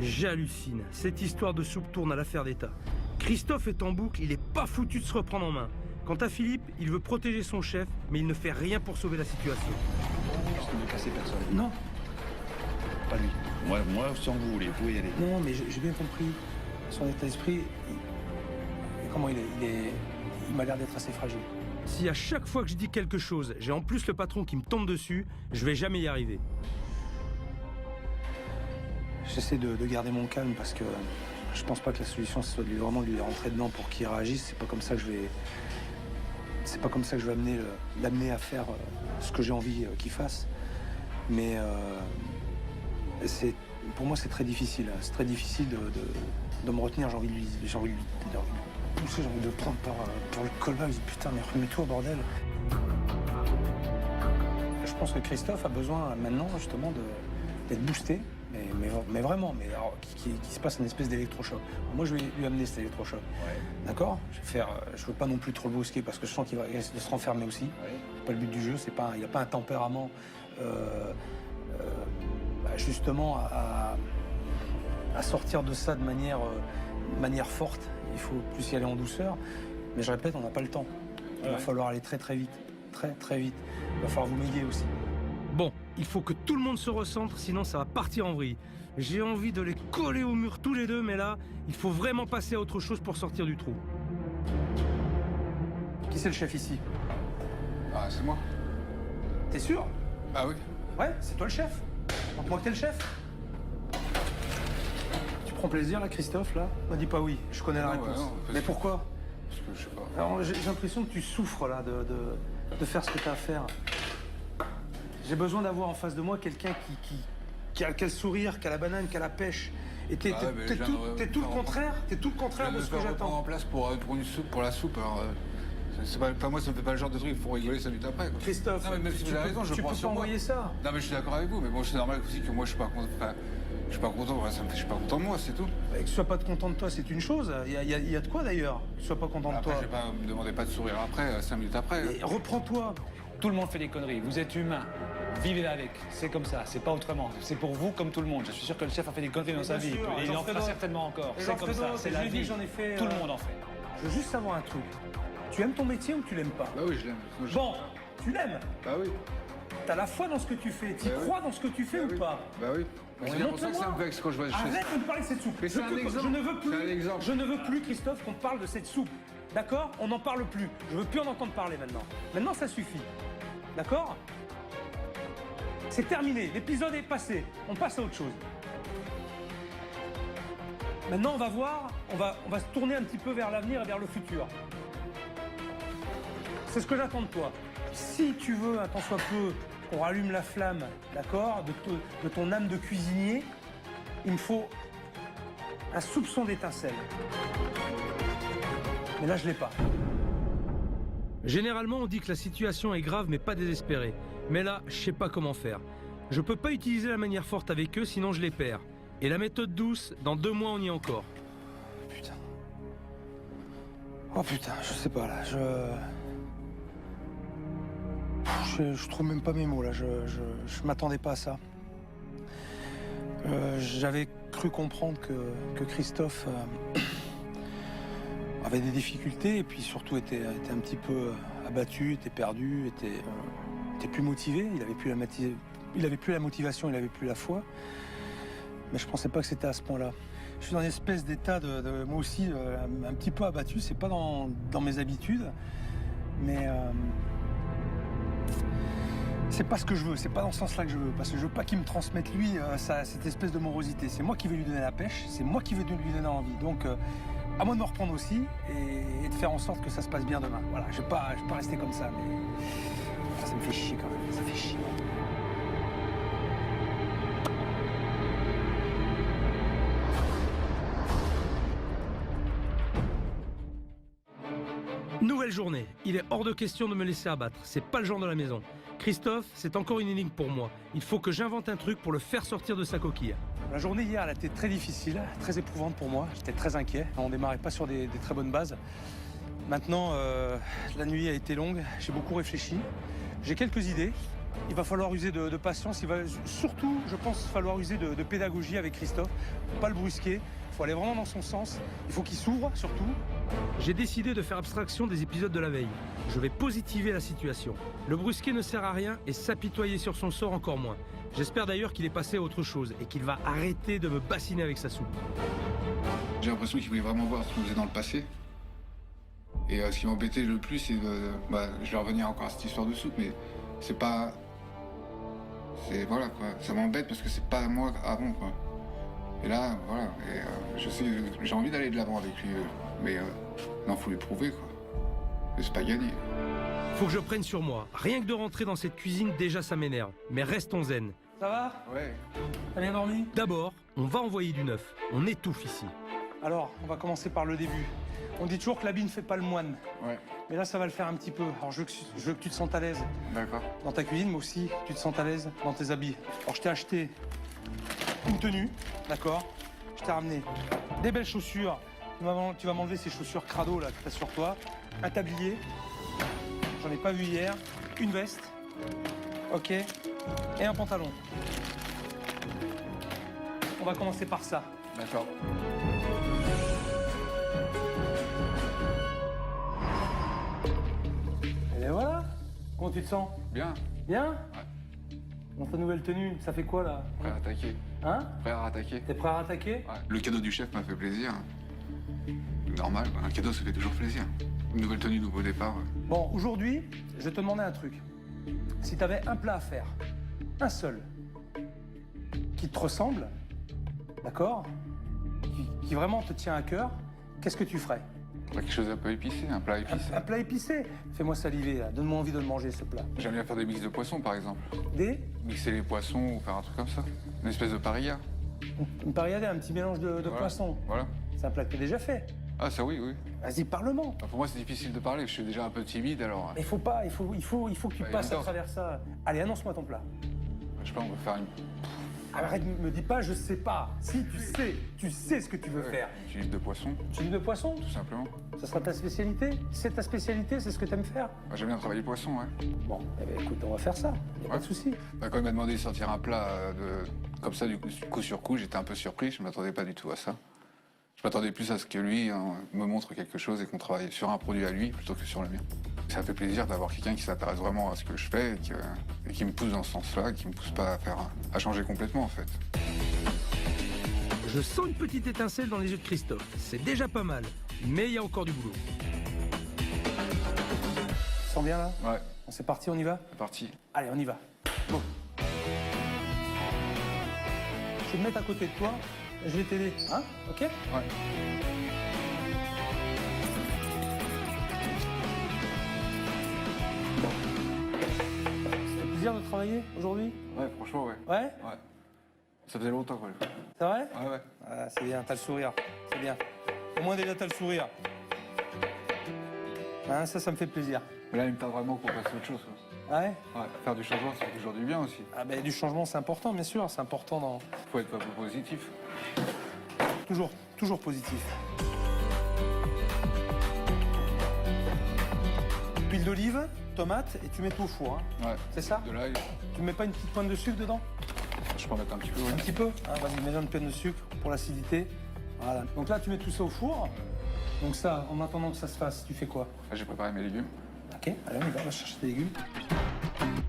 J'hallucine. Cette histoire de soupe tourne à l'affaire d'État. Christophe est en boucle, il est pas foutu de se reprendre en main. Quant à Philippe, il veut protéger son chef, mais il ne fait rien pour sauver la situation. Je ne veux casser personne. Non. Pas lui. Moi, sans vous voulez, vous pouvez y aller. Non, mais j'ai bien compris. Son état d'esprit, comment il m'a l'air d'être assez fragile. Si à chaque fois que je dis quelque chose, j'ai en plus le patron qui me tombe dessus, je vais jamais y arriver. J'essaie de garder mon calme parce que je pense pas que la solution ce soit de lui rentrer dedans pour qu'il réagisse. C'est pas comme ça que je vais l'amener à faire ce que j'ai envie qu'il fasse. Mais pour moi c'est très difficile. C'est très difficile de me retenir. J'ai envie de lui pousser, j'ai envie de le prendre par le colbas. Je dis putain, mais remets-toi, bordel. Je pense que Christophe a besoin maintenant justement d'être boosté, mais vraiment, mais alors, qui se passe une espèce d'électrochoc. Moi, je vais lui amener cet électrochoc. Ouais. D'accord? Je veux pas non plus trop le brusquer parce que je sens qu'il va essayer de se renfermer aussi. Ouais. C'est pas le but du jeu, il n'y a pas un tempérament justement à sortir de ça de manière forte. Il faut plus y aller en douceur. Mais je répète, on n'a pas le temps. Il va falloir aller très très vite. Très très vite. Il va falloir vous m'aider aussi. Bon, il faut que tout le monde se recentre, sinon ça va partir en vrille. J'ai envie de les coller au mur tous les deux, mais là, il faut vraiment passer à autre chose pour sortir du trou. Qui c'est le chef ici? Ah, c'est moi. T'es sûr? Ah oui. Ouais, c'est toi le chef. Montre-moi que t'es le chef. Tu prends plaisir là, Christophe, là? Ne dis pas oui, je connais la Non, réponse. ouais, non, mais pourquoi? Parce que je sais pas. Alors, j'ai l'impression que tu souffres là de faire ce que t'as à faire. J'ai besoin d'avoir en face de moi quelqu'un qui a le sourire, qui a la banane, qui a la pêche. Et t'es tout le contraire. T'es tout le contraire de ce que en j'attends. place pour une soupe, pour la soupe. Alors, c'est pas moi, ça me fait pas le genre de truc. Il faut rigoler 5 minutes après. Quoi. Christophe, non, mais même si vous avez raison, je tu prends peux sur pas moi. envoyer ça. Non, mais je suis d'accord avec vous. Mais bon, c'est normal aussi que moi, je suis pas content. Enfin, je suis pas content. Voilà, je suis pas content de moi, c'est tout. Que tu sois pas content de toi, c'est une chose. Il y a de quoi d'ailleurs. Que tu sois pas content de Après, toi. je vais pas me demander pas de sourire après, 5 minutes après. Et reprends-toi. Tout le monde fait des conneries, vous êtes humain. Vivez avec, c'est comme ça, c'est pas autrement. C'est pour vous comme tout le monde. Je suis sûr que le chef a fait des conneries dans sa vie. sûr, Et il en fera certainement encore. C'est comme ça, c'est la vie. J'en ai fait. Tout le monde en fait. Je veux juste savoir un truc. Tu aimes ton métier ou tu l'aimes pas? Bah oui, je l'aime. Bon, tu l'aimes. Bah oui. T'as la foi dans ce que tu fais. Tu Bah oui. crois dans ce que tu fais Bah ou oui. pas? Bah oui. C'est bien pour ça que ça me vexe quand je vois des choses. Arrête de me parler de cette soupe. Mais c'est un exemple. Je ne veux plus. C'est un exemple. Je ne veux plus, Christophe, qu'on parle de cette soupe. D'accord? On n'en parle plus. Je veux plus en entendre parler maintenant. Maintenant, ça suffit. D'accord? C'est terminé. L'épisode est passé. On passe à autre chose. Maintenant, on va voir. On va se tourner un petit peu vers l'avenir et vers le futur. C'est ce que j'attends de toi. Si tu veux, un tant soit peu, qu'on rallume la flamme, d'accord, de ton âme de cuisinier, il me faut un soupçon d'étincelle. Mais là, je l'ai pas. Généralement, on dit que la situation est grave mais pas désespérée. Mais là, je sais pas comment faire. Je peux pas utiliser la manière forte avec eux, sinon je les perds. Et la méthode douce, dans 2 mois, on y est encore. Putain. Oh putain, je sais pas là, je trouve même pas mes mots là, je m'attendais pas à ça. J'avais cru comprendre que Christophe avait des difficultés et puis surtout était un petit peu abattu, était perdu, était plus motivé, il avait plus la motivation, il avait plus la foi. Mais je pensais pas que c'était à ce point-là. Je suis dans une espèce d'état de moi aussi un petit peu abattu, c'est pas dans mes habitudes, mais c'est pas ce que je veux, c'est pas dans ce sens-là que je veux, parce que je veux pas qu'il me transmette lui cette espèce de morosité. C'est moi qui vais lui donner la pêche, c'est moi qui vais lui donner envie. Donc à moi de me reprendre aussi et de faire en sorte que ça se passe bien demain. Voilà, je vais pas rester comme ça, mais ça me fait chier quand même, ça fait chier. Nouvelle journée. Il est hors de question de me laisser abattre. C'est pas le genre de la maison. Christophe, c'est encore une énigme pour moi. Il faut que j'invente un truc pour le faire sortir de sa coquille. La journée hier, elle a été très difficile, très éprouvante pour moi. J'étais très inquiet. On démarrait pas sur des très bonnes bases. Maintenant, la nuit a été longue. J'ai beaucoup réfléchi. J'ai quelques idées. Il va falloir user de patience. Il va surtout, je pense, falloir user de pédagogie avec Christophe. Pas le brusquer. Il faut aller vraiment dans son sens. Il faut qu'il s'ouvre, surtout. J'ai décidé de faire abstraction des épisodes de la veille. Je vais positiver la situation. Le brusquer ne sert à rien et s'apitoyer sur son sort encore moins. J'espère d'ailleurs qu'il est passé à autre chose et qu'il va arrêter de me bassiner avec sa soupe. J'ai l'impression qu'il voulait vraiment voir ce qu'on faisait dans le passé. Et ce qui m'embêtait le plus, c'est je vais revenir encore à cette histoire de soupe, mais c'est pas... Voilà, quoi. Ça m'embête parce que c'est pas moi avant, quoi. Et là, voilà, je sais, j'ai envie d'aller de l'avant avec lui, mais non, faut lui prouver, quoi. Mais c'est pas gagné. Faut que je prenne sur moi. Rien que de rentrer dans cette cuisine, déjà ça m'énerve. Mais restons zen. Ça va? Ouais. T'as bien dormi? D'abord, on va envoyer du neuf. On étouffe ici. Alors, on va commencer par le début. On dit toujours que l'habit ne fait pas le moine. Ouais. Mais là, ça va le faire un petit peu. Alors, je veux que tu te sentes à l'aise D'accord. dans ta cuisine, mais aussi que tu te sentes à l'aise dans tes habits. Alors, je t'ai acheté une tenue, d'accord? Je t'ai ramené des belles chaussures. Tu vas m'enlever ces chaussures crado là que t'as sur toi. Un tablier. J'en ai pas vu hier. Une veste. Ok. Et un pantalon. On va commencer par ça. D'accord. Et voilà. Comment tu te sens? Bien. Bien? Ouais. Dans ta nouvelle tenue, ça fait quoi là? Prêt à attaquer. Hein? Prêt à attaquer. T'es prêt à attaquer? Ouais. Le cadeau du chef m'a fait plaisir. Normal, quoi. Un cadeau, ça fait toujours plaisir. Une nouvelle tenue, nouveau départ. Bon, aujourd'hui, je vais te demander un truc. Si t'avais un plat à faire, un seul, qui te ressemble, d'accord? Qui vraiment te tient à cœur, qu'est-ce que tu ferais? Quelque chose d'un peu épicé, un plat épicé. Un plat épicé? Fais-moi saliver, là. Donne-moi envie de le manger, ce plat. J'aime bien faire des mix de poissons, par exemple. Des? Mixer les poissons ou faire un truc comme ça. Une espèce de paella. Une paella, un petit mélange de Voilà. poissons. Voilà. C'est un plat que t'as déjà fait. Ah, ça oui, oui. Vas-y, parle-moi. Enfin, pour moi, c'est difficile de parler. Je suis déjà un peu timide, alors... Mais faut pas, il faut que tu Bah, passes à évidemment. travers ça. Allez, annonce-moi ton plat. Je sais pas, on peut faire une... Arrête, me dis pas, je sais pas. Si, tu sais ce que tu veux faire. Une huile de poisson, Tu dis de poisson? tout simplement. Ça sera ta spécialité? C'est ta spécialité, c'est ce que t'aimes faire? Bah, j'aime bien travailler le poisson, ouais. Bon, eh ben, écoute, on va faire ça. Y a pas Ouais. de souci. Bah, quand il m'a demandé de sortir un plat comme ça, du coup sur coup, j'étais un peu surpris. Je m'attendais pas du tout à ça. Je m'attendais plus à ce que lui me montre quelque chose et qu'on travaille sur un produit à lui plutôt que sur le mien. Ça fait plaisir d'avoir quelqu'un qui s'intéresse vraiment à ce que je fais et qui me pousse dans ce sens-là, qui me pousse pas à changer complètement en fait. Je sens une petite étincelle dans les yeux de Christophe. C'est déjà pas mal, mais il y a encore du boulot. Tu sens bien là? Ouais, Bon, c'est parti, on y va? c'est parti. Allez, on y va. Bon. Je vais me mettre à côté de toi. Je vais t'aider. Hein? Ok? Ouais. Ça fait plaisir de travailler aujourd'hui? Ouais, franchement, ouais. Ouais? Ouais. Ça faisait longtemps qu'on le fait. C'est vrai? Ouais, ouais. Ah, c'est bien, t'as le sourire. C'est bien. Au moins déjà t'as le sourire. Hein, ça me fait plaisir. Mais là, il me tarde vraiment qu'on passe à autre chose. Quoi. Ah ouais? Ouais, faire du changement, c'est toujours du bien aussi. Ah ben du changement, c'est important, bien sûr. C'est important dans... Faut être un peu positif. Toujours positif. Huile d'olive, tomate, et tu mets tout au four. Hein. Ouais. C'est ça? De l'ail, Tu mets pas une petite pointe de sucre dedans? je peux en mettre un petit peu, Un oui. petit peu? Ah, vas-y, mets une pointe de sucre pour l'acidité. Voilà. Donc là, tu mets tout ça au four. Donc ça, en attendant que ça se fasse, tu fais quoi? Là, j'ai préparé mes légumes. Ok, allez, on va chercher tes légumes.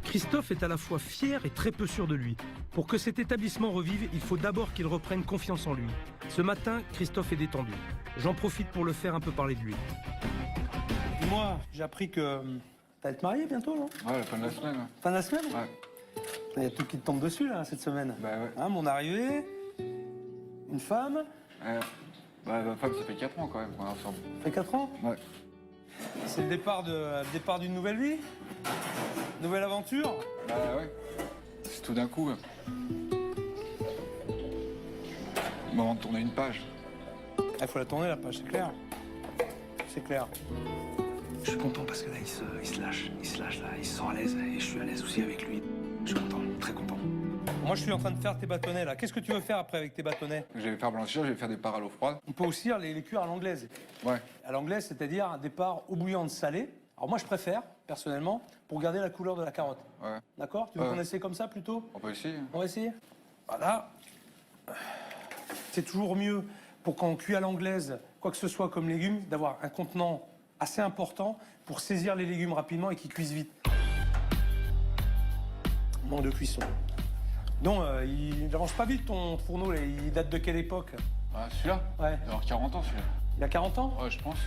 Christophe est à la fois fier et très peu sûr de lui. Pour que cet établissement revive, il faut d'abord qu'il reprenne confiance en lui. Ce matin, Christophe est détendu. J'en profite pour le faire un peu parler de lui. Dis-moi, j'ai appris que t'allais te marier bientôt, non? Ouais, à la fin de la semaine. Ouais. Fin de la semaine? Ouais. Il y a tout qui te tombe dessus, là, cette semaine. Bah ouais. Hein, mon arrivée, une femme, Bah, ma femme, ça fait 4 ans quand même qu'on est ensemble. ça fait 4 ans. Ouais. C'est le départ d'une nouvelle vie? Nouvelle aventure? Bah ouais. C'est tout d'un coup. Moment de tourner une page. Il faut la tourner, la page, c'est clair. C'est clair. Je suis content parce que là, il se lâche. Il se lâche, là. Il se sent à l'aise et je suis à l'aise aussi avec lui. Je suis content, très content. Moi, je suis en train de faire tes bâtonnets, là. Qu'est-ce que tu veux faire après avec tes bâtonnets? Je vais faire blanchir, je vais faire des parts à l'eau froide. On peut aussi les cuire à l'anglaise. Ouais. À l'anglaise, c'est-à-dire un départ eau bouillante salée. Alors moi, je préfère, personnellement, pour garder la couleur de la carotte. Ouais. D'accord? Tu veux Ouais. qu'on essaie comme ça, plutôt? On peut essayer. On va essayer? Voilà. C'est toujours mieux, pour quand on cuit à l'anglaise, quoi que ce soit comme légumes, d'avoir un contenant assez important pour saisir les légumes rapidement et qu'ils cuisent vite. Manque de cuisson. Non, il n'avance pas vite ton fourneau, là. Il date de quelle époque? Ah, celui-là? Ouais. Il va avoir 40 ans, celui-là. Il a 40 ans? Ouais, je pense.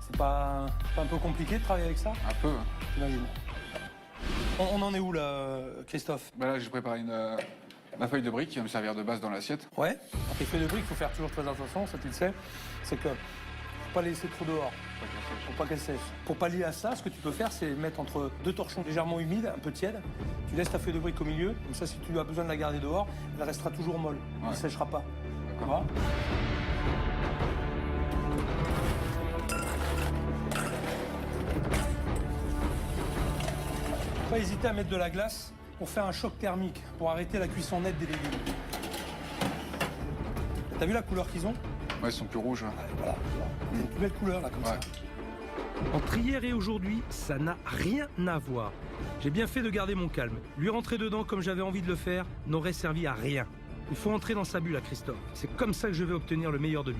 C'est pas un peu compliqué de travailler avec ça? Un peu. J'imagine. On en est où, là, Christophe? Bah là, j'ai préparé ma feuille de brique qui va me servir de base dans l'assiette. Ouais. Tes feuilles de briques, il faut faire toujours très attention, ça tu le sais. C'est que faut pas les laisser trop dehors. Faut pas qu'elles sèchent. Pour pallier à ça, ce que tu peux faire, c'est mettre entre deux torchons légèrement humides, un peu tièdes. Tu laisses ta feuille de brique au milieu, comme ça, si tu as besoin de la garder dehors, elle restera toujours molle. Elle ne séchera pas. D'accord. Pas hésiter à mettre de la glace pour faire un choc thermique, pour arrêter la cuisson nette des légumes. T'as vu la couleur qu'ils ont? Ouais, ils sont plus rouges. Là. Voilà. C'est une plus belle couleur, là, comme ça. Entre hier et aujourd'hui, ça n'a rien à voir. J'ai bien fait de garder mon calme. Lui rentrer dedans comme j'avais envie de le faire n'aurait servi à rien. Il faut entrer dans sa bulle à Christophe. C'est comme ça que je vais obtenir le meilleur de lui.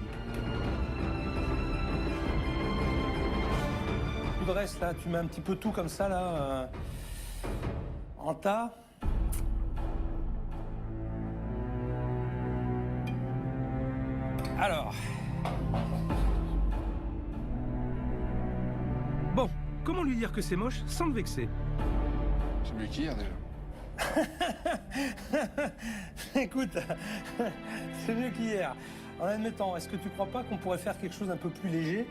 Tout de reste, là, tu mets un petit peu tout comme ça, là, en tas. Alors. Bon, comment lui dire que c'est moche sans le vexer? C'est mieux qu'hier déjà. Écoute, c'est mieux qu'hier. En admettant, est-ce que tu crois pas qu'on pourrait faire quelque chose un peu plus léger?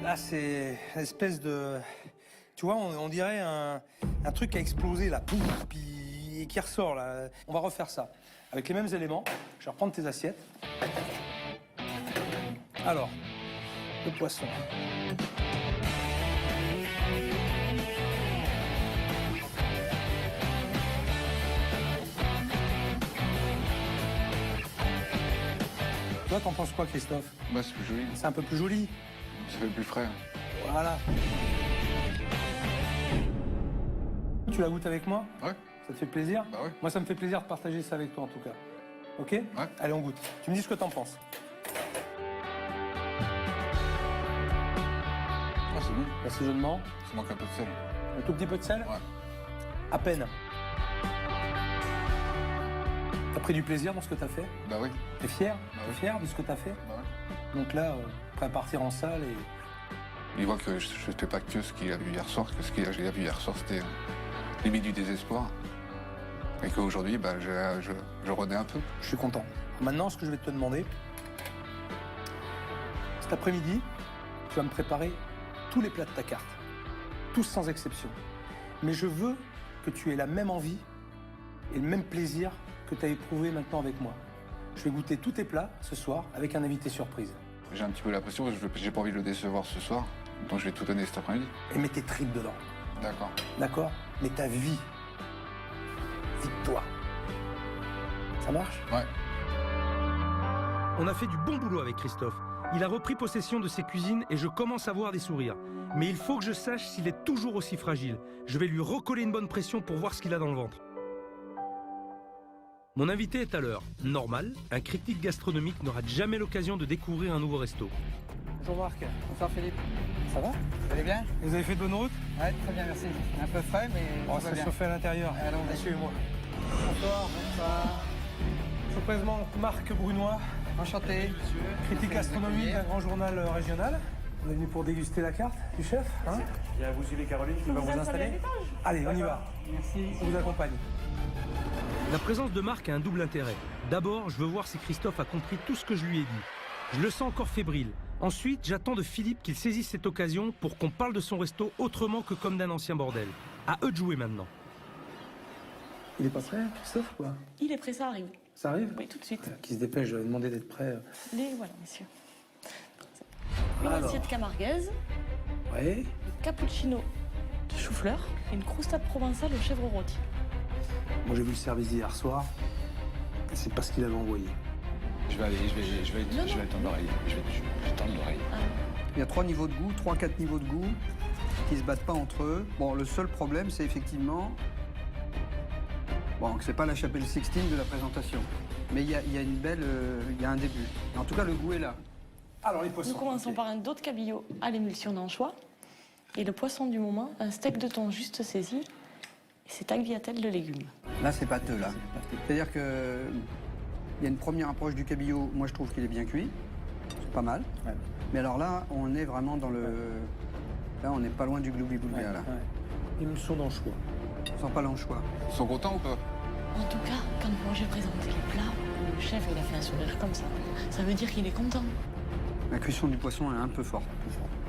Là, c'est une espèce de... Tu vois, on dirait un truc qui a explosé, là, pouf, puis, et qui ressort, là. On va refaire ça. Avec les mêmes éléments, je vais reprendre tes assiettes. Alors, le poisson. Toi, t'en penses quoi, Christophe? Bah, c'est plus joli. C'est un peu plus joli. Ça fait plus frais. Voilà. Tu la goûtes avec moi? Ouais. Ça te fait plaisir? Bah ouais. Moi, ça me fait plaisir de partager ça avec toi, en tout cas. Ok? Ouais. Allez, on goûte. Tu me dis ce que t'en penses. Ah, c'est bon. L'assaisonnement. Ça manque un peu de sel. Un tout petit peu de sel? Ouais. À peine. T'as pris du plaisir dans ce que t'as fait? Bah oui. T'es fier? Bah T'es oui. fier de ce que t'as fait? Bah ouais. Donc là, prêt à partir en salle et... Il voit que je ne fais pas que ce qu'il a vu hier soir, que ce qu'il a vu hier soir, c'était limite du désespoir. Et qu'aujourd'hui, bah, je renais un peu. Je suis content. Maintenant, ce que je vais te demander, cet après-midi, tu vas me préparer tous les plats de ta carte. Tous sans exception. Mais je veux que tu aies la même envie et le même plaisir que tu as éprouvé maintenant avec moi. Je vais goûter tous tes plats ce soir avec un invité surprise. J'ai un petit peu la pression parce que j'ai pas envie de le décevoir ce soir. Donc je vais tout donner cet après-midi. Et mets tes tripes dedans. D'accord. D'accord? Mais ta vie. Vie de toi. Ça marche? Ouais. On a fait du bon boulot avec Christophe. Il a repris possession de ses cuisines et je commence à voir des sourires. Mais il faut que je sache s'il est toujours aussi fragile. Je vais lui recoller une bonne pression pour voir ce qu'il a dans le ventre. Mon invité est à l'heure. Normal, un critique gastronomique n'aura jamais l'occasion de découvrir un nouveau resto. Bonjour Marc. Bonsoir Philippe. Ça va? Vous allez bien? Vous avez fait de bonnes routes? Ouais, très bien, merci. Un peu frais, mais On tout va va se bien. chauffer à l'intérieur. Allons-y. Suivez-moi. Bonsoir. Je vous présente Marc Brunois, Enchanté. critique gastronomique d'un grand journal régional. On est venu pour déguster la carte du chef. Hein? Bien, vous suivez Caroline qui va vous installer. Allez, on y va. Merci. On vous accompagne. La présence de Marc a un double intérêt. D'abord, je veux voir si Christophe a compris tout ce que je lui ai dit. Je le sens encore fébrile. Ensuite, j'attends de Philippe qu'il saisisse cette occasion pour qu'on parle de son resto autrement que comme d'un ancien bordel. À eux de jouer maintenant. Il est pas prêt, Christophe, quoi? Il est prêt, ça arrive. Ça arrive? Oui, tout de suite. Qui se dépêche, je vais demander d'être prêt. Les voilà, messieurs. Une Alors. assiette camarguaise, Ouais. cappuccino de chou-fleur et une croustade provençale aux chèvres rôties. Moi, j'ai vu le service d'hier soir. C'est pas ce qu'il avait envoyé. Je vais tendre l'oreille. Je vais tendre l'oreille. Il y a 3 niveaux de goût, 3-4 niveaux de goût qui se battent pas entre eux. Bon, le seul problème, c'est effectivement... Bon, que c'est pas la chapelle Sixtine de la présentation. Mais il y a une belle... il y a un début. En tout cas, le goût est là. Alors, les poissons. Nous commençons par un dos de cabillaud à l'émulsion d'anchois. Et le poisson du moment, un steak de thon juste saisi. Et c'est tagliatelle de légumes. Là, c'est pâteux, là. C'est-à-dire que... Il y a une première approche du cabillaud. Moi, je trouve qu'il est bien cuit. C'est pas mal. Ouais. Mais alors là, on est vraiment dans le... Là, on n'est pas loin du gloubi-boulga, là. Émulsion d'anchois. On sent pas l'anchois. Ils sont contents ou pas? En tout cas, quand moi j'ai présenté les plats, le chef il a fait un sourire comme ça. Ça veut dire qu'il est content. La cuisson du poisson est un peu forte.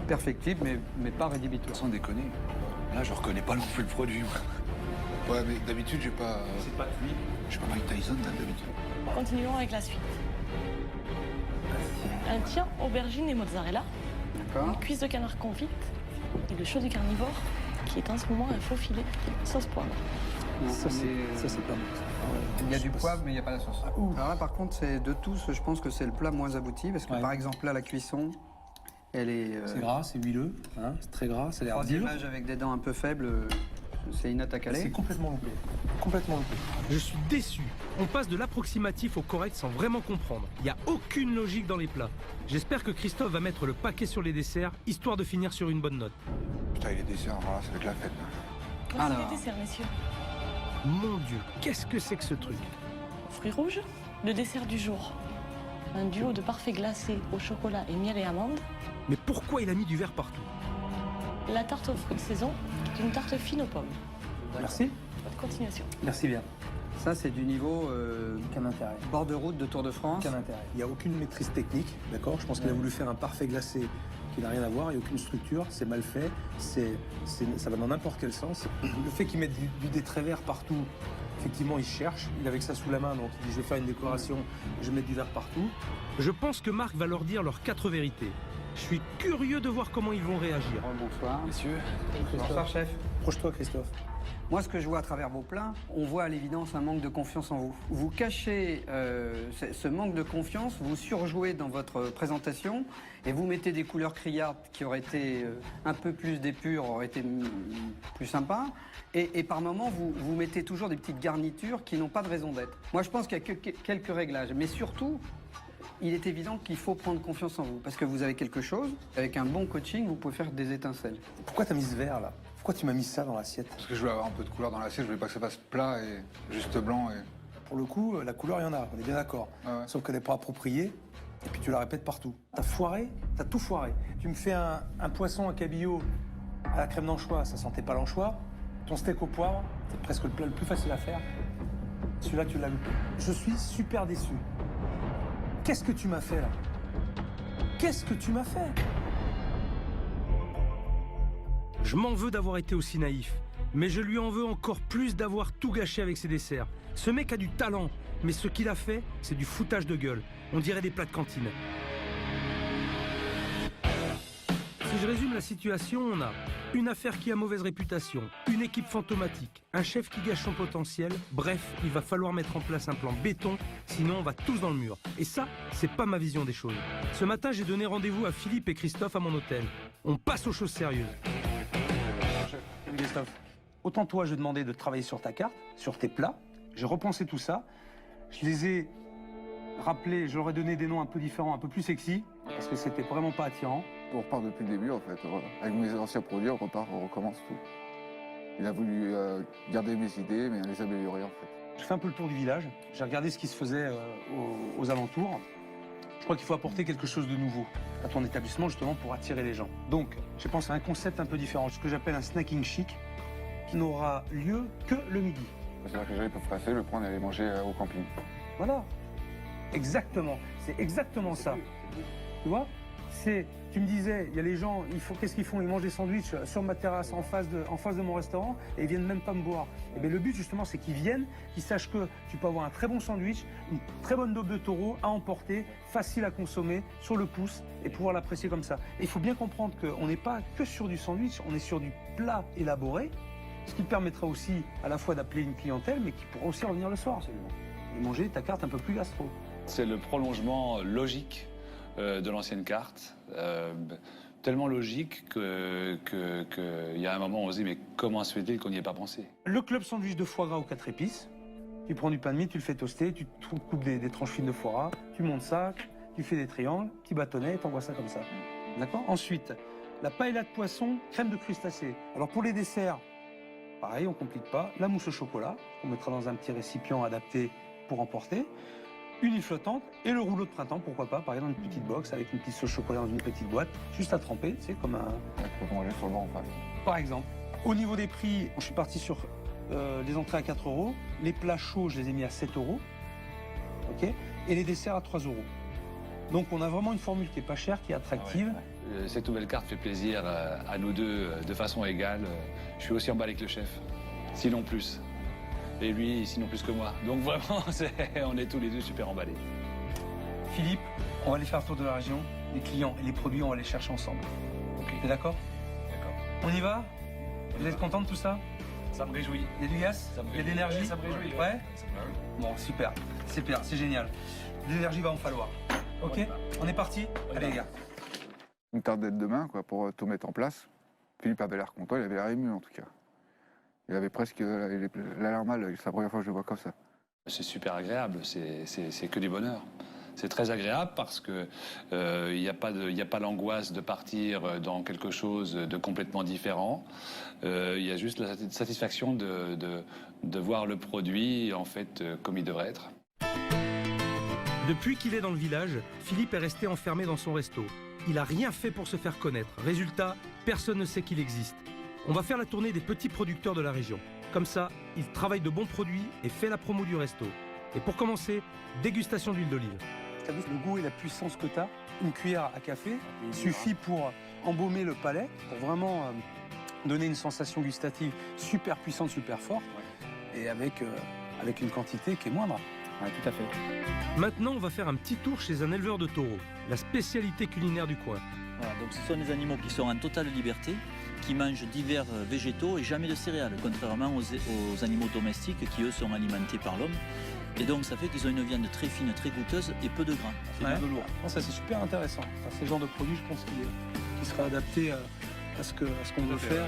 Perfectible, mais pas rédhibitoire. Sans déconner. Là, je reconnais pas non plus le produit. Ouais, mais d'habitude, j'ai pas... C'est pas cuit. Je suis pas Mike Tyson, d'habitude. Continuons avec la suite. Un tien, aubergine et mozzarella. D'accord. Une cuisse de canard confite. Et le chaud du carnivore, qui est en ce moment un faux filet sauce poivre. Non, Ça, c'est pas bon. Il y a du poivre, mais il n'y a pas la sauce. Alors là, par contre, c'est de tous, je pense que c'est le plat moins abouti, parce que par exemple, là, la cuisson, elle est... C'est gras, c'est huileux, hein, c'est très gras, ça a l'air troisième dur. âge avec des dents un peu faibles, c'est inattaqué. C'est complètement loupé. Complètement loupé. Je suis déçu. On passe de l'approximatif au correct sans vraiment comprendre. Il n'y a aucune logique dans les plats. J'espère que Christophe va mettre le paquet sur les desserts, histoire de finir sur une bonne note. Putain, il est desserts, voilà, ça va être la fête. Voici les desserts, messieurs. Mon Dieu, qu'est-ce que c'est que ce truc? Fruits rouges, le dessert du jour. Un duo de parfait glacé au chocolat et miel et amandes. Mais pourquoi il a mis du verre partout? La tarte aux fruits de saison, qui est une tarte fine aux pommes. Merci. Bonne continuation. Merci bien. Ça, c'est du niveau Aucun intérêt. bord de route de Tour de France. Aucun intérêt. Il n'y a aucune maîtrise technique, d'accord? Je pense qu'il a voulu faire un parfait glacé qui n'a rien à voir, il n'y a aucune structure, c'est mal fait, ça va dans n'importe quel sens. Le fait qu'il mette du dé très vert partout, effectivement, il cherche. Il avait que ça sous la main, donc il dit je vais faire une décoration, je vais mettre du vert partout. Je pense que Marc va leur dire leurs 4 vérités. Je suis curieux de voir comment ils vont réagir. Bonsoir. Messieurs. Bonsoir, chef. Proche-toi, Christophe. Moi, ce que je vois à travers vos plats, on voit à l'évidence un manque de confiance en vous. Vous cachez ce manque de confiance, vous surjouez dans votre présentation et vous mettez des couleurs criardes qui auraient été un peu plus d'épure, auraient été plus sympas. Et par moments, vous mettez toujours des petites garnitures qui n'ont pas de raison d'être. Moi, je pense qu'il y a que quelques réglages. Mais surtout, il est évident qu'il faut prendre confiance en vous. Parce que vous avez quelque chose, avec un bon coaching, vous pouvez faire des étincelles. Pourquoi t'as mis ce verre là? Pourquoi tu m'as mis ça dans l'assiette? Parce que je voulais avoir un peu de couleur dans l'assiette, je voulais pas que ça fasse plat et juste blanc. Pour le coup, la couleur, il y en a, on est bien d'accord. Ah ouais. Sauf qu'elle n'est pas appropriée, et puis tu la répètes partout. T'as foiré, t'as tout foiré. Tu me fais un poisson à cabillaud à la crème d'anchois, ça sentait pas l'anchois. Ton steak au poivre, c'est presque le plat le plus facile à faire. Celui-là, tu l'as loupé. Je suis super déçu. Qu'est-ce que tu m'as fait là? Qu'est-ce que tu m'as fait? Je m'en veux d'avoir été aussi naïf, mais je lui en veux encore plus d'avoir tout gâché avec ses desserts. Ce mec a du talent, mais ce qu'il a fait, c'est du foutage de gueule. On dirait des plats de cantine. Si je résume la situation, on a une affaire qui a mauvaise réputation, une équipe fantomatique, un chef qui gâche son potentiel. Bref, il va falloir mettre en place un plan béton, sinon on va tous dans le mur. Et ça, c'est pas ma vision des choses. Ce matin, j'ai donné rendez-vous à Philippe et Christophe à mon hôtel. On passe aux choses sérieuses. Christophe, autant toi, je demandais de travailler sur ta carte, sur tes plats. J'ai repensé tout ça. Je les ai rappelés, je leur ai donné des noms un peu différents, un peu plus sexy, parce que c'était vraiment pas attirant. On repart depuis le début en fait. Avec mes anciens produits, on recommence tout. Il a voulu garder mes idées, mais les améliorer en fait. J'ai fait un peu le tour du village, j'ai regardé ce qui se faisait aux alentours. Je crois qu'il faut apporter quelque chose de nouveau à ton établissement justement pour attirer les gens. Donc, j'ai pensé à un concept un peu différent, ce que j'appelle un snacking chic, qui n'aura lieu que le midi. C'est-à-dire que les gens peuvent passer, le prendre et aller manger au camping. Voilà, exactement, c'est exactement ça. Tu vois? Tu me disais, il y a les gens, qu'est-ce qu'ils font? Ils mangent des sandwichs sur ma terrasse en face de mon restaurant et ils viennent même pas me boire. Et bien le but justement, c'est qu'ils viennent, qu'ils sachent que tu peux avoir un très bon sandwich, une très bonne daube de taureau à emporter, facile à consommer, sur le pouce et pouvoir l'apprécier comme ça. Et il faut bien comprendre qu'on n'est pas que sur du sandwich, on est sur du plat élaboré, ce qui permettra aussi à la fois d'appeler une clientèle, mais qui pourra aussi revenir le soir et manger ta carte un peu plus gastro. C'est le prolongement logique de l'ancienne carte, tellement logique qu'il y a un moment où on se dit mais comment se fait-il qu'on n'y ait pas pensé? Le club sandwich de foie gras aux 4 épices, tu prends du pain de mie, tu le fais toaster, tu coupes des tranches fines de foie gras, tu montes ça, tu fais des triangles, petit bâtonnet et t'envoies ça comme ça. D'accord? Ensuite, la paella de poisson, crème de crustacés. Alors pour les desserts, pareil, on ne complique pas. La mousse au chocolat, on mettra dans un petit récipient adapté pour emporter. Une île flottante et le rouleau de printemps, pourquoi pas, par exemple une petite box avec une petite sauce chocolat dans une petite boîte, juste à tremper, c'est comme un... On peut manger sur le banc en face. Par exemple. Au niveau des prix, je suis parti sur les entrées à 4 €, les plats chauds, je les ai mis à 7 €, ok, et les desserts à 3 €. Donc on a vraiment une formule qui est pas chère, qui est attractive. Ah ouais. Cette nouvelle carte fait plaisir à nous deux de façon égale. Je suis aussi emballé que le chef, sinon plus. Et lui, sinon plus que moi. Donc vraiment, on est tous les deux super emballés. Philippe, on va aller faire le tour de la région. Les clients et les produits, on va les chercher ensemble. Ok. T'es d'accord? D'accord. On y va? Vous êtes content de tout ça? Ça me réjouit. Il y a du gaz? Il y a de l'énergie? Ça me réjouit. Ouais. Bon, super, c'est génial. De l'énergie va en falloir. Ok, on est parti? Allez les gars. Une tarde d'être demain, quoi, pour tout mettre en place. Philippe avait l'air content, il avait l'air ému en tout cas. Il avait presque l'alarme à l'œil, c'est la première fois que je le vois comme ça. C'est super agréable, c'est que du bonheur. C'est très agréable parce que il n'y a pas l'angoisse de partir dans quelque chose de complètement différent. Il y a juste la satisfaction de voir le produit en fait comme il devrait être. Depuis qu'il est dans le village, Philippe est resté enfermé dans son resto. Il n'a rien fait pour se faire connaître. Résultat, personne ne sait qu'il existe. On va faire la tournée des petits producteurs de la région. Comme ça, il travaille de bons produits et fait la promo du resto. Et pour commencer, dégustation d'huile d'olive. Le goût et la puissance que tu as, une cuillère à café suffit pour embaumer le palais, pour vraiment donner une sensation gustative super puissante, super forte, et avec une quantité qui est moindre. Ouais, tout à fait. Maintenant, on va faire un petit tour chez un éleveur de taureaux, la spécialité culinaire du coin. Voilà, donc ce sont des animaux qui sont en totale liberté, qui mangent divers végétaux et jamais de céréales, contrairement aux animaux domestiques qui, eux, sont alimentés par l'homme. Et donc ça fait qu'ils ont une viande très fine, très goûteuse et peu de gras. C'est Ouais. de lourd. Non, ça c'est super intéressant. Enfin, c'est le genre de produit, je pense, qui sera adapté à ce qu'on veut faire.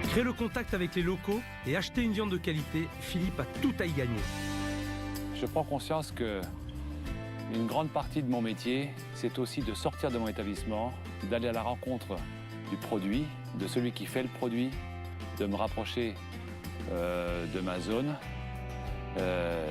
Créer le contact avec les locaux et acheter une viande de qualité, Philippe a tout à y gagner. Je prends conscience que une grande partie de mon métier, c'est aussi de sortir de mon établissement, d'aller à la rencontre du produit, de celui qui fait le produit, de me rapprocher de ma zone.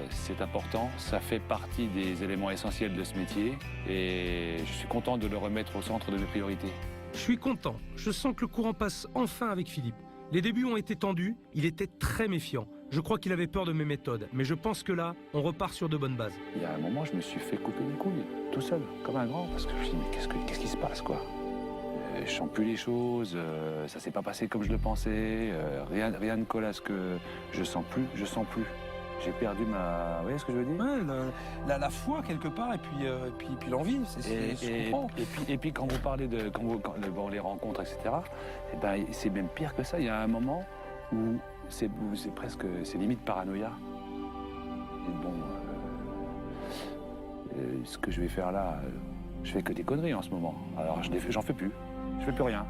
C'est important, ça fait partie des éléments essentiels de ce métier et je suis content de le remettre au centre de mes priorités. Je suis content, je sens que le courant passe enfin avec Philippe. Les débuts ont été tendus, il était très méfiant. Je crois qu'il avait peur de mes méthodes, mais je pense que là, on repart sur de bonnes bases. Il y a un moment, je me suis fait couper les couilles, tout seul, comme un grand, parce que je me suis dit, mais qu'est-ce qui se passe, quoi? Je sens plus les choses, ça s'est pas passé comme je le pensais, rien ne colle à ce que je sens plus. J'ai perdu ma... Vous voyez ce que je veux dire? Ouais, la foi quelque part et puis l'envie, je comprends. Et puis quand vous parlez de bon, les rencontres, etc., eh ben, c'est même pire que ça. Il y a un moment où c'est limite paranoïa. Et bon, ce que je vais faire là, je fais que des conneries en ce moment. Alors j'en fais plus, je fais plus rien.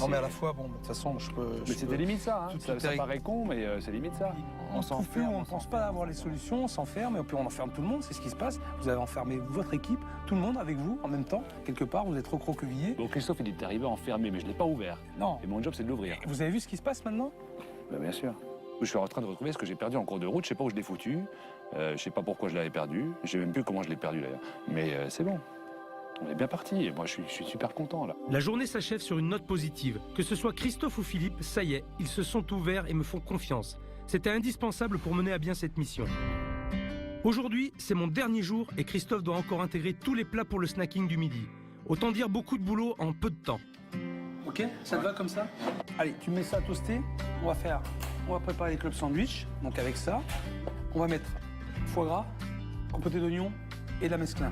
Non mais à la fois, bon, de toute façon, je peux... Mais c'est des limites ça, hein. Ça paraît con, mais c'est limite ça. On s'enferme, on ne pense pas avoir les solutions, on s'enferme, et puis on enferme tout le monde, c'est ce qui se passe. Vous avez enfermé votre équipe, tout le monde avec vous, en même temps, quelque part, vous êtes recroquevillés. Bon, Christophe, il est arrivé enfermé, mais je ne l'ai pas ouvert. Non. Et mon job, c'est de l'ouvrir. Vous avez vu ce qui se passe maintenant? Ben, bien sûr. Je suis en train de retrouver ce que j'ai perdu en cours de route, je ne sais pas où je l'ai foutu, je ne sais pas pourquoi je l'avais perdu, je ne sais même plus comment je l'ai perdu d'ailleurs. Mais c'est bon. On est bien parti et moi je suis super content là. La journée s'achève sur une note positive. Que ce soit Christophe ou Philippe, ça y est, ils se sont ouverts et me font confiance. C'était indispensable pour mener à bien cette mission. Aujourd'hui, c'est mon dernier jour et Christophe doit encore intégrer tous les plats pour le snacking du midi. Autant dire beaucoup de boulot en peu de temps. Ok, ça te va comme ça? Allez, tu mets ça à toaster. On va préparer les clubs sandwich. Donc avec ça, on va mettre foie gras, compoté d'oignons et de la mesclun.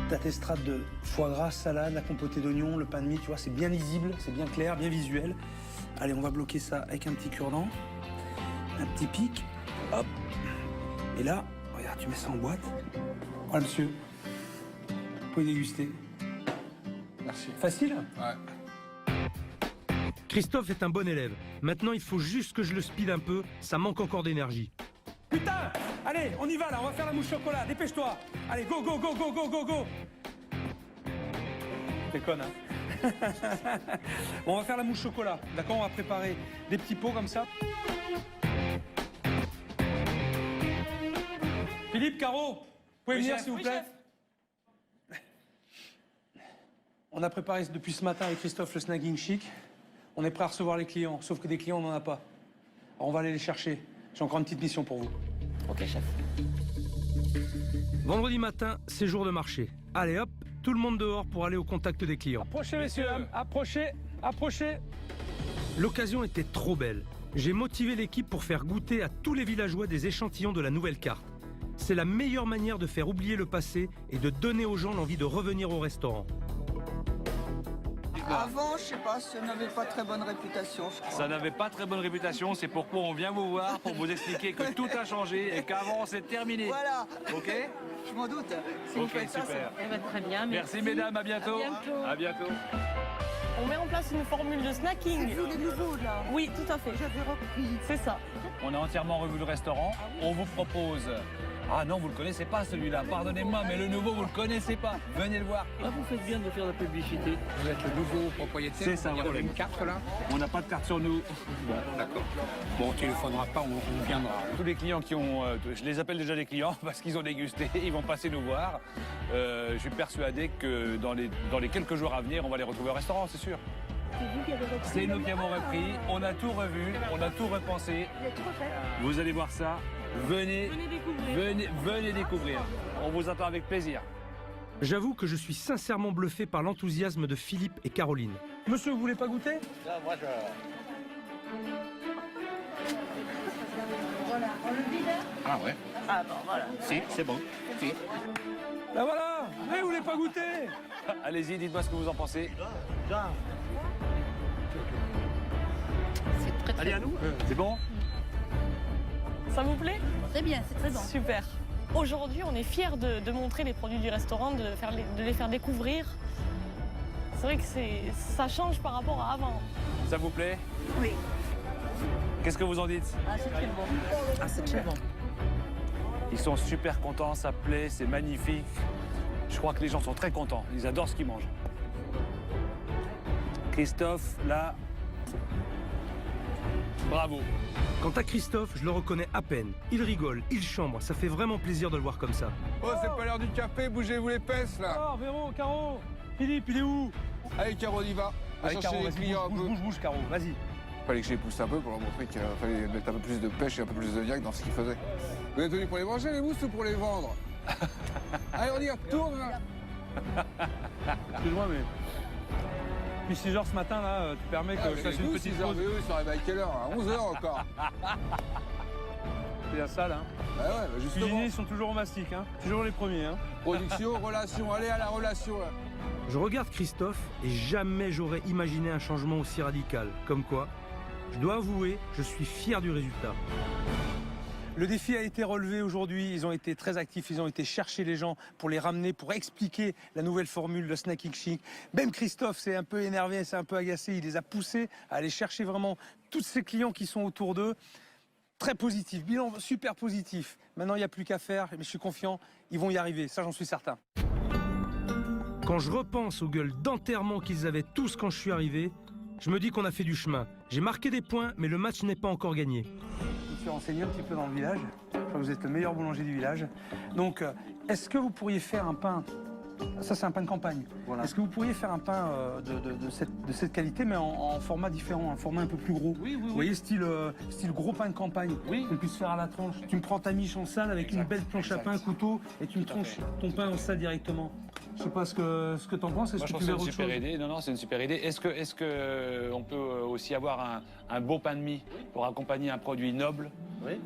T'as tes strates de foie gras, salade, la compotée d'oignons, le pain de mie, tu vois, c'est bien lisible, c'est bien clair, bien visuel. Allez, on va bloquer ça avec un petit cure-dent, un petit pic, hop. Et là, regarde, tu mets ça en boîte. Voilà, monsieur. Vous pouvez déguster. Merci. Facile? Ouais. Christophe est un bon élève. Maintenant, il faut juste que je le speed un peu, ça manque encore d'énergie. Putain! Allez, on y va là, on va faire la mouche chocolat, dépêche-toi! Allez, go, go, go, go, go, go, go! T'es conne, hein? Bon, on va faire la mouche chocolat, d'accord? On va préparer des petits pots comme ça. Philippe, Caro, vous pouvez venir s'il vous plaît? On a préparé depuis ce matin avec Christophe le snacking chic. On est prêt à recevoir les clients, sauf que des clients, on n'en a pas. Alors on va aller les chercher. J'ai encore une petite mission pour vous. Ok, chef. Vendredi matin, c'est jour de marché. Allez hop, tout le monde dehors pour aller au contact des clients. Approchez, messieurs, dames, approchez, approchez. L'occasion était trop belle. J'ai motivé l'équipe pour faire goûter à tous les villageois des échantillons de la nouvelle carte. C'est la meilleure manière de faire oublier le passé et de donner aux gens l'envie de revenir au restaurant. Avant, je sais pas, ça n'avait pas très bonne réputation, je crois. Ça n'avait pas très bonne réputation, c'est pourquoi on vient vous voir, pour vous expliquer que tout a changé et qu'avant c'est terminé. Voilà. Ok? Je m'en doute. Si vous faites ça, super. Eh ben, très bien. Merci mesdames, à bientôt. À bientôt. On met en place une formule de snacking. C'est vous les nouveaux, là? Oui, tout à fait. J'avais repris. C'est ça. On a entièrement revu le restaurant. On vous propose... Ah non, vous le connaissez pas celui-là, pardonnez-moi, mais le nouveau, vous le connaissez pas. Venez le voir. Ah, vous faites bien de faire la publicité. Vous êtes le nouveau propriétaire? C'est ça, voilà. Il y a une carte là? On n'a pas de carte sur nous. Bon, d'accord. Bon, on téléphonera pas, on viendra. Tous les clients qui ont... je les appelle déjà des clients parce qu'ils ont dégusté, ils vont passer nous voir. Je suis persuadé que dans les quelques jours à venir, on va les retrouver au restaurant, c'est sûr. C'est nous qui avons repris, on a tout revu, on a tout repensé. Vous allez voir ça, venez découvrir. On vous attend avec plaisir. J'avoue que je suis sincèrement bluffé par l'enthousiasme de Philippe et Caroline. Monsieur, vous voulez pas goûter? Moi, Voilà, on le vide. Ah ouais? Ah bon, voilà. Si, c'est bon. Si. Ben voilà. Mais vous voulez pas goûter? Allez-y, dites-moi ce que vous en pensez. C'est très très Allez, à nous. C'est bon? Ça vous plaît? Très bien, c'est très bon. Super. Aujourd'hui, on est fiers de montrer les produits du restaurant, de les faire découvrir. C'est vrai que ça change par rapport à avant. Ça vous plaît? Oui. Qu'est-ce que vous en dites? Ah, c'est très bon. Ah, c'est très bon. Ils sont super contents, ça plaît, c'est magnifique. Je crois que les gens sont très contents, ils adorent ce qu'ils mangent. Christophe, là, bravo. Quant à Christophe, je le reconnais à peine. Il rigole, il chambre, ça fait vraiment plaisir de le voir comme ça. Oh, c'est pas l'heure du café, bougez-vous les fesses là. Oh, Véro, Caro, Philippe, il est où? Allez, Caro, on y va. Va Allez, chercher Caro, les vas-y, clients un peu. bouge, Caro, vas-y. Fallait que je les pousse un peu pour leur montrer qu'il fallait mettre un peu plus de pêche et un peu plus de niaque dans ce qu'ils faisaient. Vous êtes venus pour les manger, les mousses, ou pour les vendre? Allez, on y retourne là. Excuse-moi, mais... Puis 6 h ce matin, là, tu permets que je fasse une petite pause? Mais eux, ils sont arrivés à quelle heure? À 11 h encore. C'est bien ça, là. Bah ouais, bah justement. Cuisiniers, ils sont toujours au mastic, hein. Toujours les premiers, hein. Production, relation, allez à la relation là. Je regarde Christophe et jamais j'aurais imaginé un changement aussi radical. Comme quoi, je dois avouer, je suis fier du résultat. Le défi a été relevé aujourd'hui, ils ont été très actifs, ils ont été chercher les gens pour les ramener, pour expliquer la nouvelle formule de Snacking Chic. Même Christophe s'est un peu énervé, s'est un peu agacé, il les a poussés à aller chercher vraiment tous ces clients qui sont autour d'eux. Très positif, bilan super positif. Maintenant, il n'y a plus qu'à faire, mais je suis confiant, ils vont y arriver, ça j'en suis certain. Quand je repense aux gueules d'enterrement qu'ils avaient tous quand je suis arrivé, je me dis qu'on a fait du chemin. J'ai marqué des points, mais le match n'est pas encore gagné. Je me suis renseigné un petit peu dans le village. Je crois que vous êtes le meilleur boulanger du village. Donc, est-ce que vous pourriez faire un pain? Ça, c'est un pain de campagne. Voilà. Est-ce que vous pourriez faire un pain de cette qualité, mais en format différent, un format un peu plus gros? Oui. Vous voyez, style gros pain de campagne. Oui. Qu'on puisse faire à la tranche. Tu me prends ta miche en salle avec une belle planche à pain, un couteau, et tu me tranches ton pain en salle directement. Je sais pas ce que t'en penses. Moi, je trouve que c'est une super idée. Non, c'est une super idée. Est-ce que on peut aussi avoir un beau pain de mie pour accompagner un produit noble? Oui.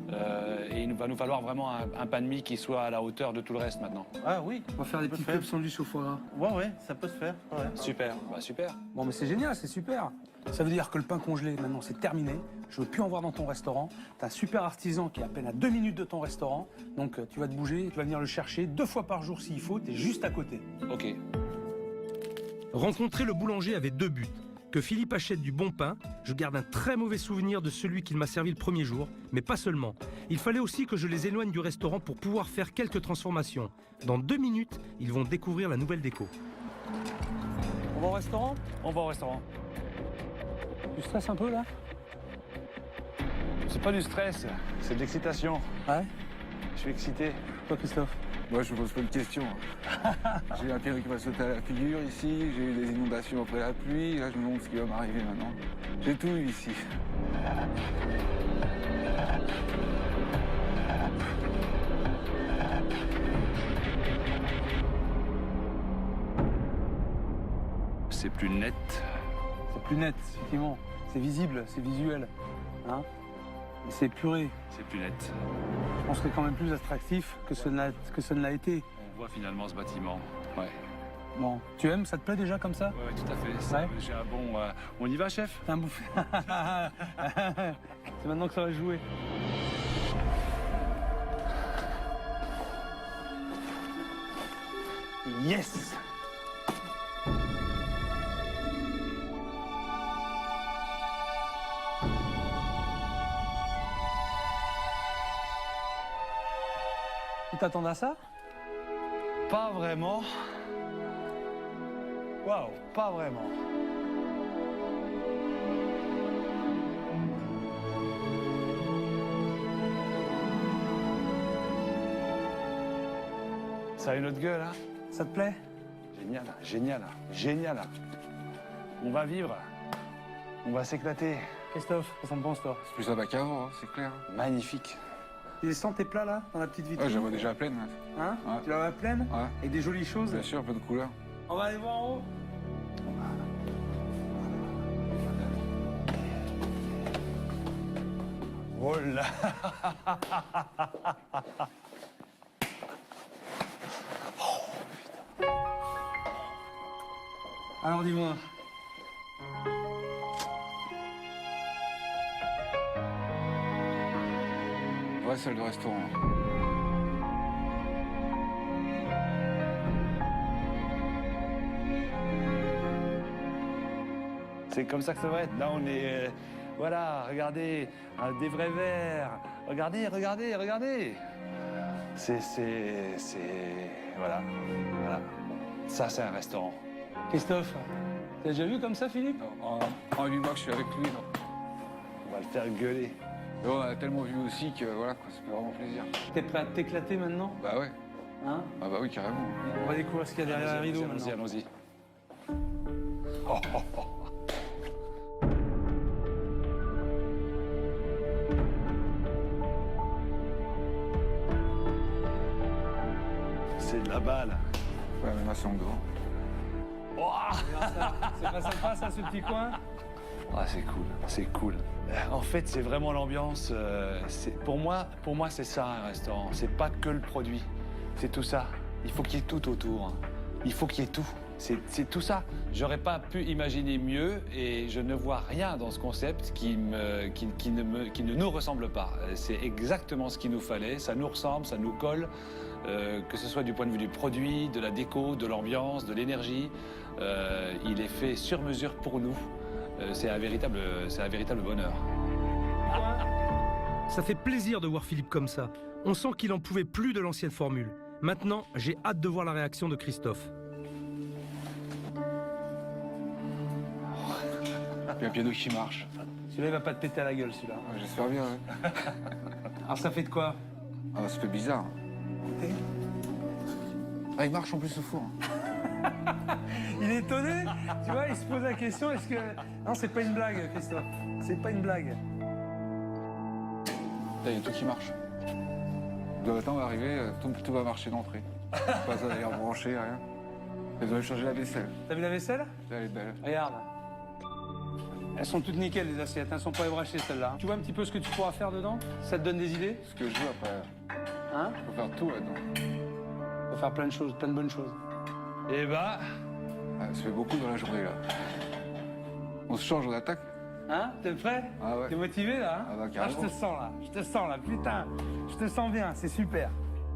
Et il va nous falloir vraiment un pain de mie qui soit à la hauteur de tout le reste maintenant. Ah oui. On va faire des petits clubs sandwich au foie gras. Ouais, ça peut se faire. Ouais. Super, super. Bon, mais c'est génial, c'est super. Ça veut dire que le pain congelé, maintenant, c'est terminé. Je veux plus en voir dans ton restaurant. T'as un super artisan qui est à peine à 2 minutes de ton restaurant. Donc, tu vas te bouger, tu vas venir le chercher 2 fois par jour s'il faut. T'es juste à côté. Ok. Rencontrer le boulanger avait 2 buts. Que Philippe achète du bon pain, je garde un très mauvais souvenir de celui qu'il m'a servi le premier jour, mais pas seulement. Il fallait aussi que je les éloigne du restaurant pour pouvoir faire quelques transformations. Dans 2 minutes, ils vont découvrir la nouvelle déco. On va au restaurant? On va au restaurant. Tu stresses un peu là? C'est pas du stress, c'est de l'excitation. Ouais? Je suis excité. Toi, Christophe? Moi, je me pose pas de questions. J'ai eu un pierre qui m'a sauté à la figure ici, j'ai eu des inondations après la pluie, là je me demande ce qui va m'arriver maintenant. J'ai tout eu ici. C'est plus net. C'est plus net, effectivement. C'est visible, c'est visuel. Hein? C'est épuré. C'est plus net. Je pense que c'est quand même plus attractif que ce ne l'a été. On voit finalement ce bâtiment. Ouais. Bon, tu aimes? Ça te plaît déjà comme ça? Ouais, tout à fait. Ouais. J'ai un bon... On y va, chef? T'es un bouffé. C'est maintenant que ça va jouer. Yes! Tu t'attendais à ça? Pas vraiment. Waouh, pas vraiment. Ça a une autre gueule, hein? Ça te plaît? Génial, génial, génial. On va vivre. On va s'éclater. Christophe, qu'est-ce que t'en penses, toi? C'est plus sympa qu'avant, hein, c'est clair. Magnifique. Tu les sens tes plats là, dans la petite vitrine? Ouais, je la vois déjà pleine. Hein? Ouais. Tu la vois pleine? Ouais. Avec des jolies choses? Bien sûr, plein de couleurs. On va aller voir en haut. Oh là. Alors dis-moi. Vraie salle de restaurant. C'est comme ça que ça va être. Là, on est... voilà, regardez, des vrais verres. Regardez, regardez, regardez. C'est... Voilà, voilà. Ça, c'est un restaurant. Christophe, t'as déjà vu comme ça, Philippe? Non, en 8 mois que je suis avec lui, non. On va le faire gueuler. Et on a tellement vu aussi que voilà, quoi, ça fait vraiment plaisir. T'es prêt à t'éclater maintenant? Bah ouais. Hein? Ah bah oui, carrément. On va découvrir ce qu'il y a derrière la rideau. Allons-y, maintenant. allons-y. Oh, oh, oh. C'est de la balle. Ouais, mais là, c'est en grand. Regarde ça. C'est pas sympa, ça, ce petit coin? Ah, c'est cool, c'est cool. En fait, c'est vraiment l'ambiance. Pour moi, c'est ça un restaurant. C'est pas que le produit, c'est tout ça. Il faut qu'il y ait tout autour. Il faut qu'il y ait tout. C'est tout ça. J'aurais pas pu imaginer mieux et je ne vois rien dans ce concept qui ne nous ressemble pas. C'est exactement ce qu'il nous fallait. Ça nous ressemble, ça nous colle. Que ce soit du point de vue du produit, de la déco, de l'ambiance, de l'énergie. Il est fait sur mesure pour nous. C'est un véritable bonheur. Ça fait plaisir de voir Philippe comme ça. On sent qu'il en pouvait plus de l'ancienne formule. Maintenant, j'ai hâte de voir la réaction de Christophe. Il y a un piano qui marche. Celui-là, il va pas te péter à la gueule, celui-là. Ouais, j'espère bien, ouais. Alors, ça fait de quoi? Ah, ça fait bizarre. Ah, il marche en plus au four. Il est étonné, tu vois, il se pose la question, est-ce que... Non, c'est pas une blague, Christophe. C'est pas une blague. Là, il y a tout qui marche. Le matin, on va arriver, tout va marcher d'entrée. Pas ça d'ailleurs branché, rien. Ils doivent changer la vaisselle. T'as vu la vaisselle? Là, elle est belle. Regarde. Elles sont toutes nickel, les assiettes. Elles sont pas ébrachées, celles-là. Tu vois un petit peu ce que tu pourras faire dedans? Ça te donne des idées? Ce que je veux après. Hein? Je peux faire tout là-dedans. Tu peux faire plein de choses, plein de bonnes choses. Eh ben... Ah, ça fait beaucoup dans la journée, là. On se change, on attaque. Hein? T'es prêt? Ah ouais. T'es motivé, là? Hein? Ah bah, je carrément. te sens, là. Je te sens, là. Putain, je te sens bien. C'est super.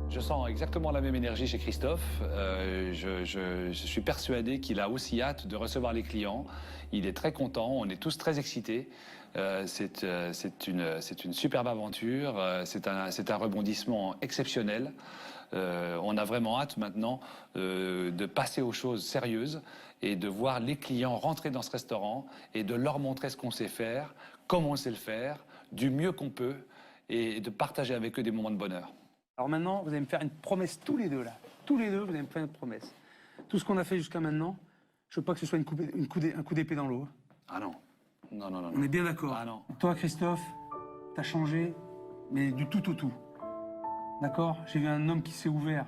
Je sens exactement la même énergie chez Christophe. Je suis persuadé qu'il a aussi hâte de recevoir les clients. Il est très content, on est tous très excités. C'est une superbe aventure, c'est un rebondissement exceptionnel. On a vraiment hâte maintenant de passer aux choses sérieuses et de voir les clients rentrer dans ce restaurant et de leur montrer ce qu'on sait faire, comment on sait le faire, du mieux qu'on peut et de partager avec eux des moments de bonheur. Alors maintenant, vous allez me faire une promesse tous les deux, là. Tous les deux, vous allez me faire une promesse. Tout ce qu'on a fait jusqu'à maintenant, je veux pas que ce soit un coup d'épée dans l'eau. Ah non. Non, non, non. On est bien d'accord. Ah non. Toi, Christophe, t'as changé, mais du tout au tout. D'accord? J'ai vu un homme qui s'est ouvert,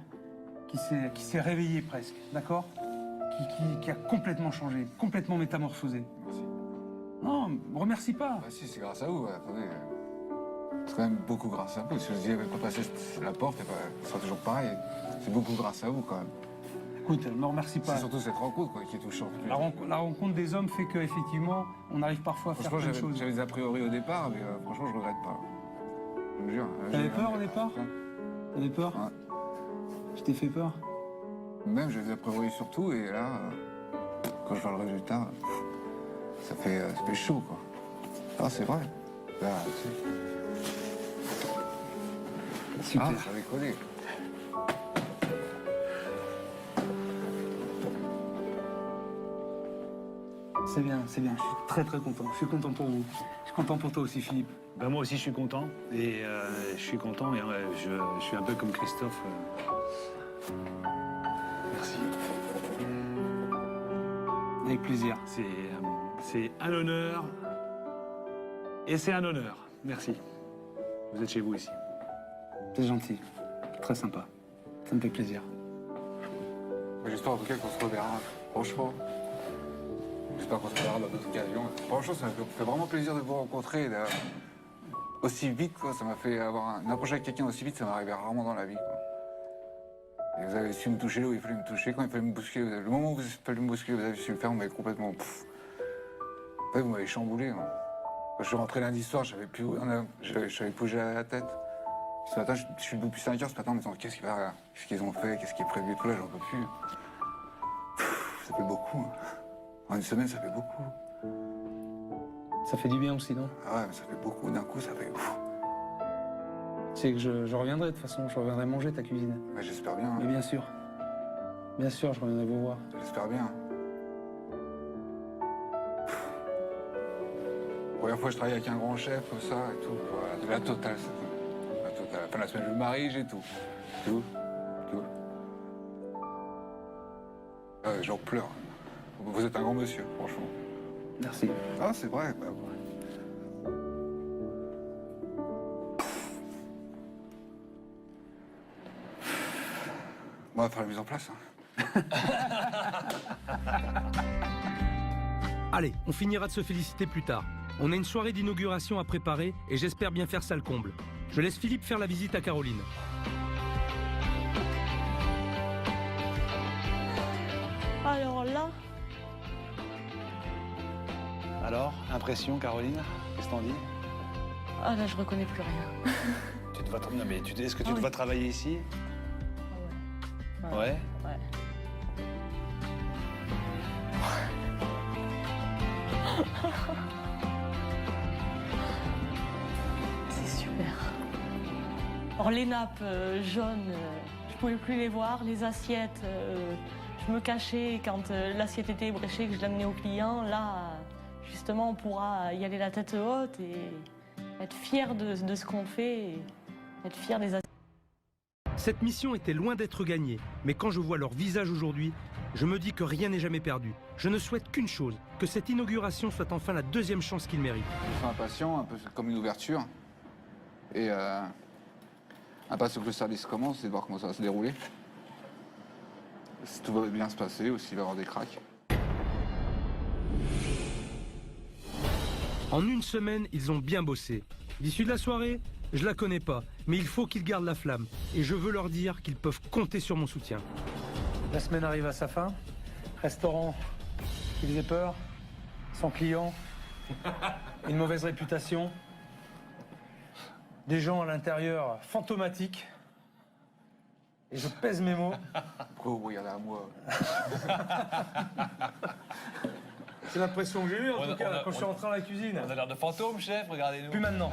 qui s'est réveillé presque, d'accord? Qui a complètement changé, complètement métamorphosé. Merci. Non, me remercie pas. Ah si, c'est grâce à vous, ouais, attendez. quand même beaucoup grâce à vous. Si vous n'y avez pas passé la porte, ce sera toujours pareil. C'est beaucoup grâce à vous quand même. Écoute, ne me remercie pas. C'est surtout cette rencontre quoi, qui est touchante. La rencontre des hommes fait qu'effectivement, on arrive parfois à faire plein de choses. J'avais des a priori au départ, mais franchement, je regrette pas. Je me jure. T'avais peur au départ? T'avais peur? Ouais. Je t'ai fait peur? Même, j'avais des a priori sur tout, et là, quand je vois le résultat, ça fait chaud, quoi. Ah, c'est vrai. Là, super. Ah, ça avait collé. C'est bien, c'est bien. Je suis très très content. Je suis content pour vous. Je suis content pour toi aussi, Philippe. Ben, moi aussi, je suis content. Et je suis content et je suis un peu comme Christophe. Merci. Avec plaisir. C'est un honneur. Et c'est un honneur. Merci. Vous êtes chez vous ici. C'est gentil. Très sympa. Ça me fait plaisir. J'espère en tout cas qu'on se reverra. Franchement. J'espère qu'on se reverra dans d'autres occasions. Franchement, ça me fait vraiment plaisir de vous rencontrer. Là. Aussi vite, quoi. Ça m'a fait avoir une approche avec quelqu'un aussi vite, ça m'arrivait rarement dans la vie, quoi. Et vous avez su me toucher là où il fallait me toucher, quand il fallait me bousculer. Le moment où il fallait me bousculer, vous avez su le faire, vous m'avez complètement... En fait, vous m'avez chamboulé. Hein. Quand je suis rentré lundi soir, je savais plus où gérer la tête. Ce matin, je suis debout depuis 5 heures ce matin en me disant qu'est-ce qu'ils ont fait, qu'est-ce qui est prévu, tout là, j'en peux plus. Ça fait beaucoup. Hein. En une semaine, ça fait beaucoup. Ça fait du bien aussi, non? Ah ouais, mais ça fait beaucoup. D'un coup, ça fait... Tu sais que je reviendrai de toute façon, je reviendrai manger ta cuisine. Mais j'espère bien. Mais bien sûr. Bien sûr, je reviendrai vous voir. J'espère bien. Première fois, je travaille avec un grand chef, comme ça, et tout. Voilà, de la totale, c'est la totale. À la fin de la semaine, je me marie, j'ai tout. Tout. Ah ouais, j'en pleure. Vous êtes un grand monsieur, franchement. Merci. Ah, c'est vrai. Bah, ouais. Bon, on va faire la mise en place. Hein. Allez, on finira de se féliciter plus tard. On a une soirée d'inauguration à préparer et j'espère bien faire ça le comble. Je laisse Philippe faire la visite à Caroline. Alors là, Alors, impression, Caroline? Qu'est-ce que t'en dis? ah là, je reconnais plus rien. Tu te vois... Non, mais est-ce que tu te vois travailler ici? Ouais. C'est super. Alors les nappes jaunes, je pouvais plus les voir. Les assiettes, je me cachais quand l'assiette était ébréchée, que je l'amenais au client. Là, justement, on pourra y aller la tête haute et être fier de ce qu'on fait, et être fier des assiettes. Cette mission était loin d'être gagnée, mais quand je vois leur visage aujourd'hui, je me dis que rien n'est jamais perdu. Je ne souhaite qu'une chose, que cette inauguration soit enfin la deuxième chance qu'ils méritent. Je suis impatient, un peu comme une ouverture. Et impatient que le service commence et de voir comment ça va se dérouler. Si tout va bien se passer, ou s'il va y avoir des cracks. En une semaine, ils ont bien bossé. L'issue de la soirée, je la connais pas, mais il faut qu'ils gardent la flamme. Et je veux leur dire qu'ils peuvent compter sur mon soutien. La semaine arrive à sa fin. Restaurant qui faisait peur, sans clients, une mauvaise réputation, des gens à l'intérieur fantomatiques. Et je pèse mes mots. Pourquoi vous regardez à moi? C'est l'impression que j'ai eue, en tout cas, quand je suis rentré dans la cuisine. On a l'air de fantômes, chef, regardez-nous. Plus maintenant.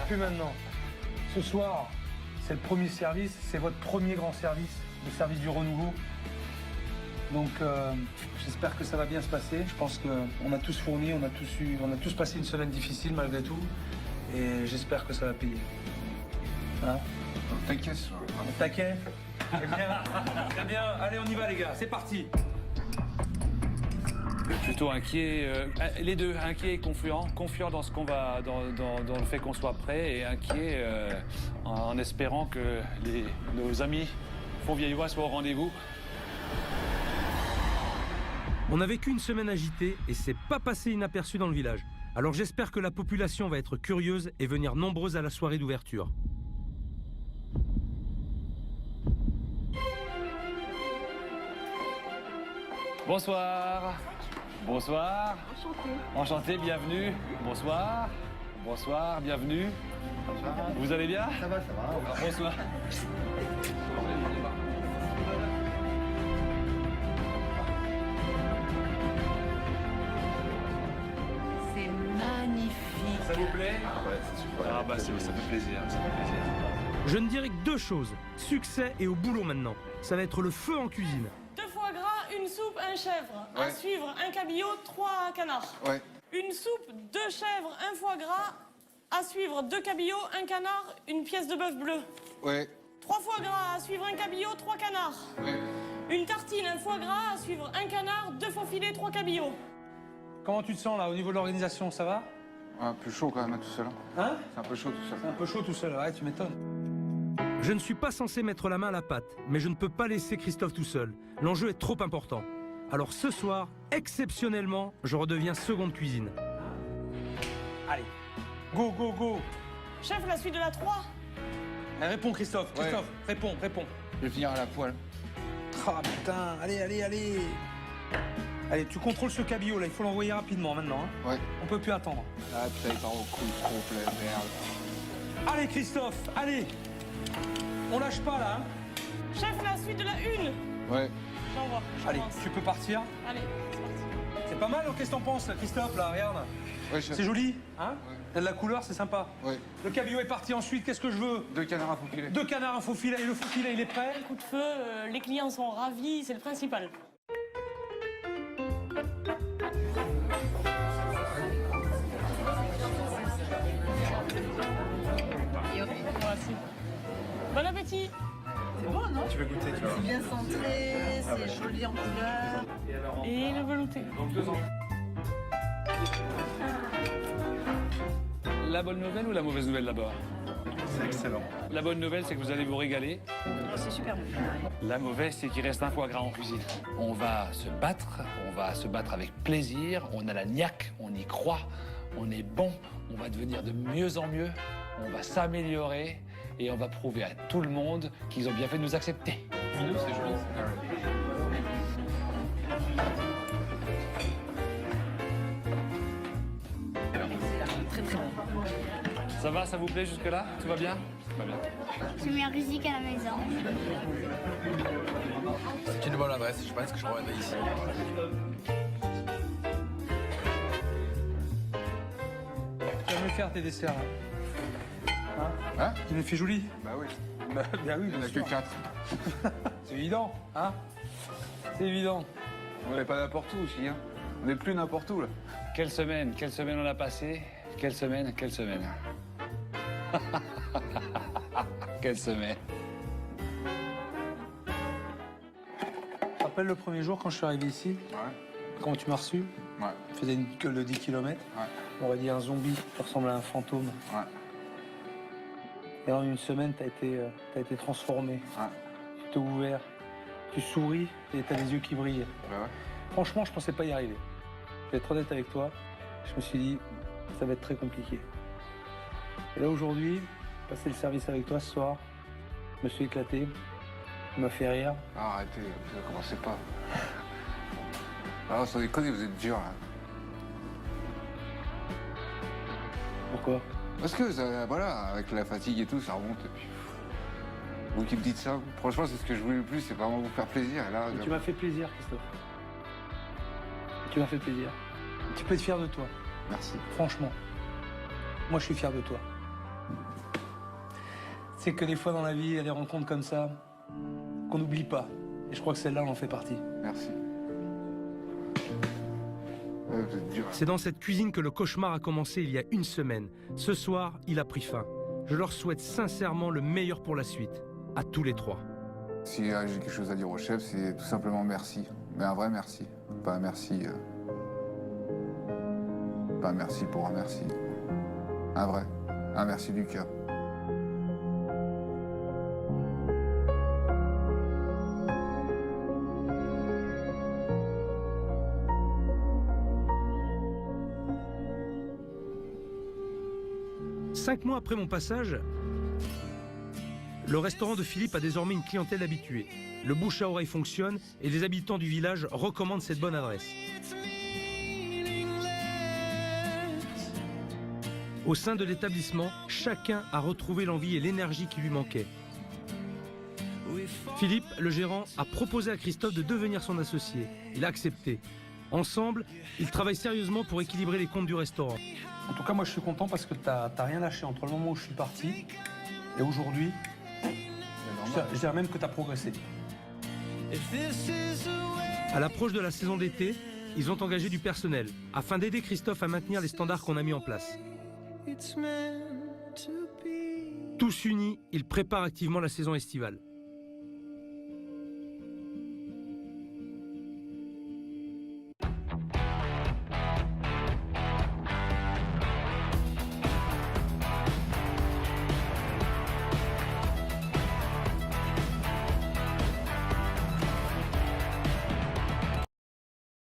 Plus maintenant. Ce soir, c'est le premier service, c'est votre premier grand service, le service du renouveau. Donc, j'espère que ça va bien se passer. Je pense qu'on a tous fourni, on a tous passé une semaine difficile malgré tout. Et j'espère que ça va payer. Hein? T'inquiète, ça. Taquet? Eh bien, très bien. Allez, on y va, les gars. C'est parti. Plutôt inquiet, les deux, inquiet et confiant. Confiant dans ce qu'on va, dans le fait qu'on soit prêt, et inquiet en espérant que nos amis Fontvieillois soient au rendez-vous. On a vécu une semaine agitée et c'est pas passé inaperçu dans le village. Alors j'espère que la population va être curieuse et venir nombreuse à la soirée d'ouverture. Bonsoir. Bonsoir. Enchanté. Enchanté, bienvenue. Bonsoir. Bonsoir, bienvenue. Vous allez bien? Ça va, ça va. Bonsoir. C'est magnifique. Ça vous plaît? Ah bah ça fait plaisir, ça fait plaisir. Je ne dirai que deux choses, succès et au boulot maintenant. Ça va être le feu en cuisine. 2 foie gras, une soupe, un chèvre. À Ouais. suivre, un cabillaud, 3 canards. Ouais. Une soupe, 2 chèvres, un foie gras. À suivre, 2 cabillauds, un canard, une pièce de bœuf bleu. Ouais. 3 foie gras, à suivre un cabillaud, 3 canards. Ouais. Une tartine, un foie gras, à suivre un canard, 2 faux filets, 3 cabillauds. Comment tu te sens là au niveau de l'organisation, ça va? Un peu chaud quand même, tout seul. Hein? C'est un peu chaud tout seul. C'est un peu chaud tout seul, ouais, tu m'étonnes. Je ne suis pas censé mettre la main à la pâte, mais je ne peux pas laisser Christophe tout seul. L'enjeu est trop important. Alors ce soir, exceptionnellement, je redeviens seconde cuisine. Allez, go, go, go. Chef, la suite de la 3. Réponds Christophe, Christophe, réponds. Je vais finir à la poêle. Ah putain, allez. Allez, tu contrôles ce cabillaud là, il faut l'envoyer rapidement maintenant. Hein. Ouais. On peut plus attendre. Ah putain, il part au couille complet, merde. Allez Christophe, allez. On lâche pas là. Hein. Chef, la suite de la 1. Ouais. J'envoie. Allez, tu peux partir. Allez, c'est parti. C'est pas mal, qu'est-ce que t'en penses Christophe là, regarde. Ouais, chef. C'est joli, hein? Ouais. T'as de la couleur, c'est sympa. Ouais. Le cabillaud est parti ensuite, qu'est-ce que je veux? 2 canards à faux filet. 2 canards, un faux filet. Et le faux filet, il est prêt? Coup de feu, les clients sont ravis, c'est le principal. Merci. Bon appétit. C'est bon, non? Tu veux goûter, tu vois. C'est bien centré, c'est joli en couleur. Et le velouté. La bonne nouvelle ou la mauvaise nouvelle d'abord? C'est excellent. La bonne nouvelle, c'est que vous allez vous régaler. C'est super bon. La mauvaise, c'est qu'il reste un foie gras en cuisine. On va se battre avec plaisir. On a la niaque, on y croit, on est bon, on va devenir de mieux en mieux, on va s'améliorer et on va prouver à tout le monde qu'ils ont bien fait de nous accepter. C'est joli. Très très bon. Ça va, ça vous plaît jusque-là? Tout va bien? Tout va bien. J'ai mis un musique à la maison. C'est une bonne adresse, je pense que je reviendrai ici. Tu vas me faire tes desserts là. Hein? Tu me fais joli? Bah oui. Bah oui, Il n'y en a que 4. C'est évident, hein? C'est évident. On n'est pas n'importe où aussi, hein. On n'est plus n'importe où là. Quelle semaine on a passé? Quelle semaine? Quelle semaine? Quelle semaine? Tu te rappelles le premier jour quand je suis arrivé ici? Ouais. Quand tu m'as reçu? Ouais. Tu faisais une gueule de 10 km. Ouais. On aurait dit un zombie qui ressemble à un fantôme. Ouais. Et en une semaine, t'as été transformé. Ouais. Tu t'es ouvert, tu souris et t'as les yeux qui brillent. Bah ouais. Franchement, je pensais pas y arriver. Je vais être honnête avec toi. Je me suis dit, ça va être très compliqué. Et là, aujourd'hui, passer le service avec toi ce soir, je me suis éclaté. Tu m'as fait rire. Ah, arrêtez, vous ne commencez pas. Alors, sans déconner, vous êtes dur là. Pourquoi? Parce que, voilà, avec la fatigue et tout, ça remonte. Et puis, vous qui me dites ça, franchement, c'est ce que je voulais le plus, c'est vraiment vous faire plaisir. Et là, Et tu m'as fait plaisir, Christophe. Tu m'as fait plaisir. Tu peux être fier de toi. Merci. Franchement. Moi, je suis fier de toi. C'est que des fois dans la vie, il y a des rencontres comme ça qu'on n'oublie pas. Et je crois que celle-là, en fait partie. Merci. Vous êtes dur. C'est dans cette cuisine que le cauchemar a commencé il y a une semaine. Ce soir, il a pris fin. Je leur souhaite sincèrement le meilleur pour la suite. À tous les trois. Si j'ai quelque chose à dire au chef, c'est tout simplement merci. Mais un vrai merci. Pas un merci. Pas un merci pour un merci. Un vrai. Un merci du cœur. 5 mois après mon passage, le restaurant de Philippe a désormais une clientèle habituée. Le bouche à oreille fonctionne et les habitants du village recommandent cette bonne adresse. Au sein de l'établissement, chacun a retrouvé l'envie et l'énergie qui lui manquait. Philippe, le gérant, a proposé à Christophe de devenir son associé. Il a accepté. Ensemble, ils travaillent sérieusement pour équilibrer les comptes du restaurant. En tout cas, moi, je suis content parce que t'as rien lâché entre le moment où je suis parti et aujourd'hui. Je dirais même que t'as progressé. À l'approche de la saison d'été, ils ont engagé du personnel afin d'aider Christophe à maintenir les standards qu'on a mis en place. Tous unis, ils préparent activement la saison estivale.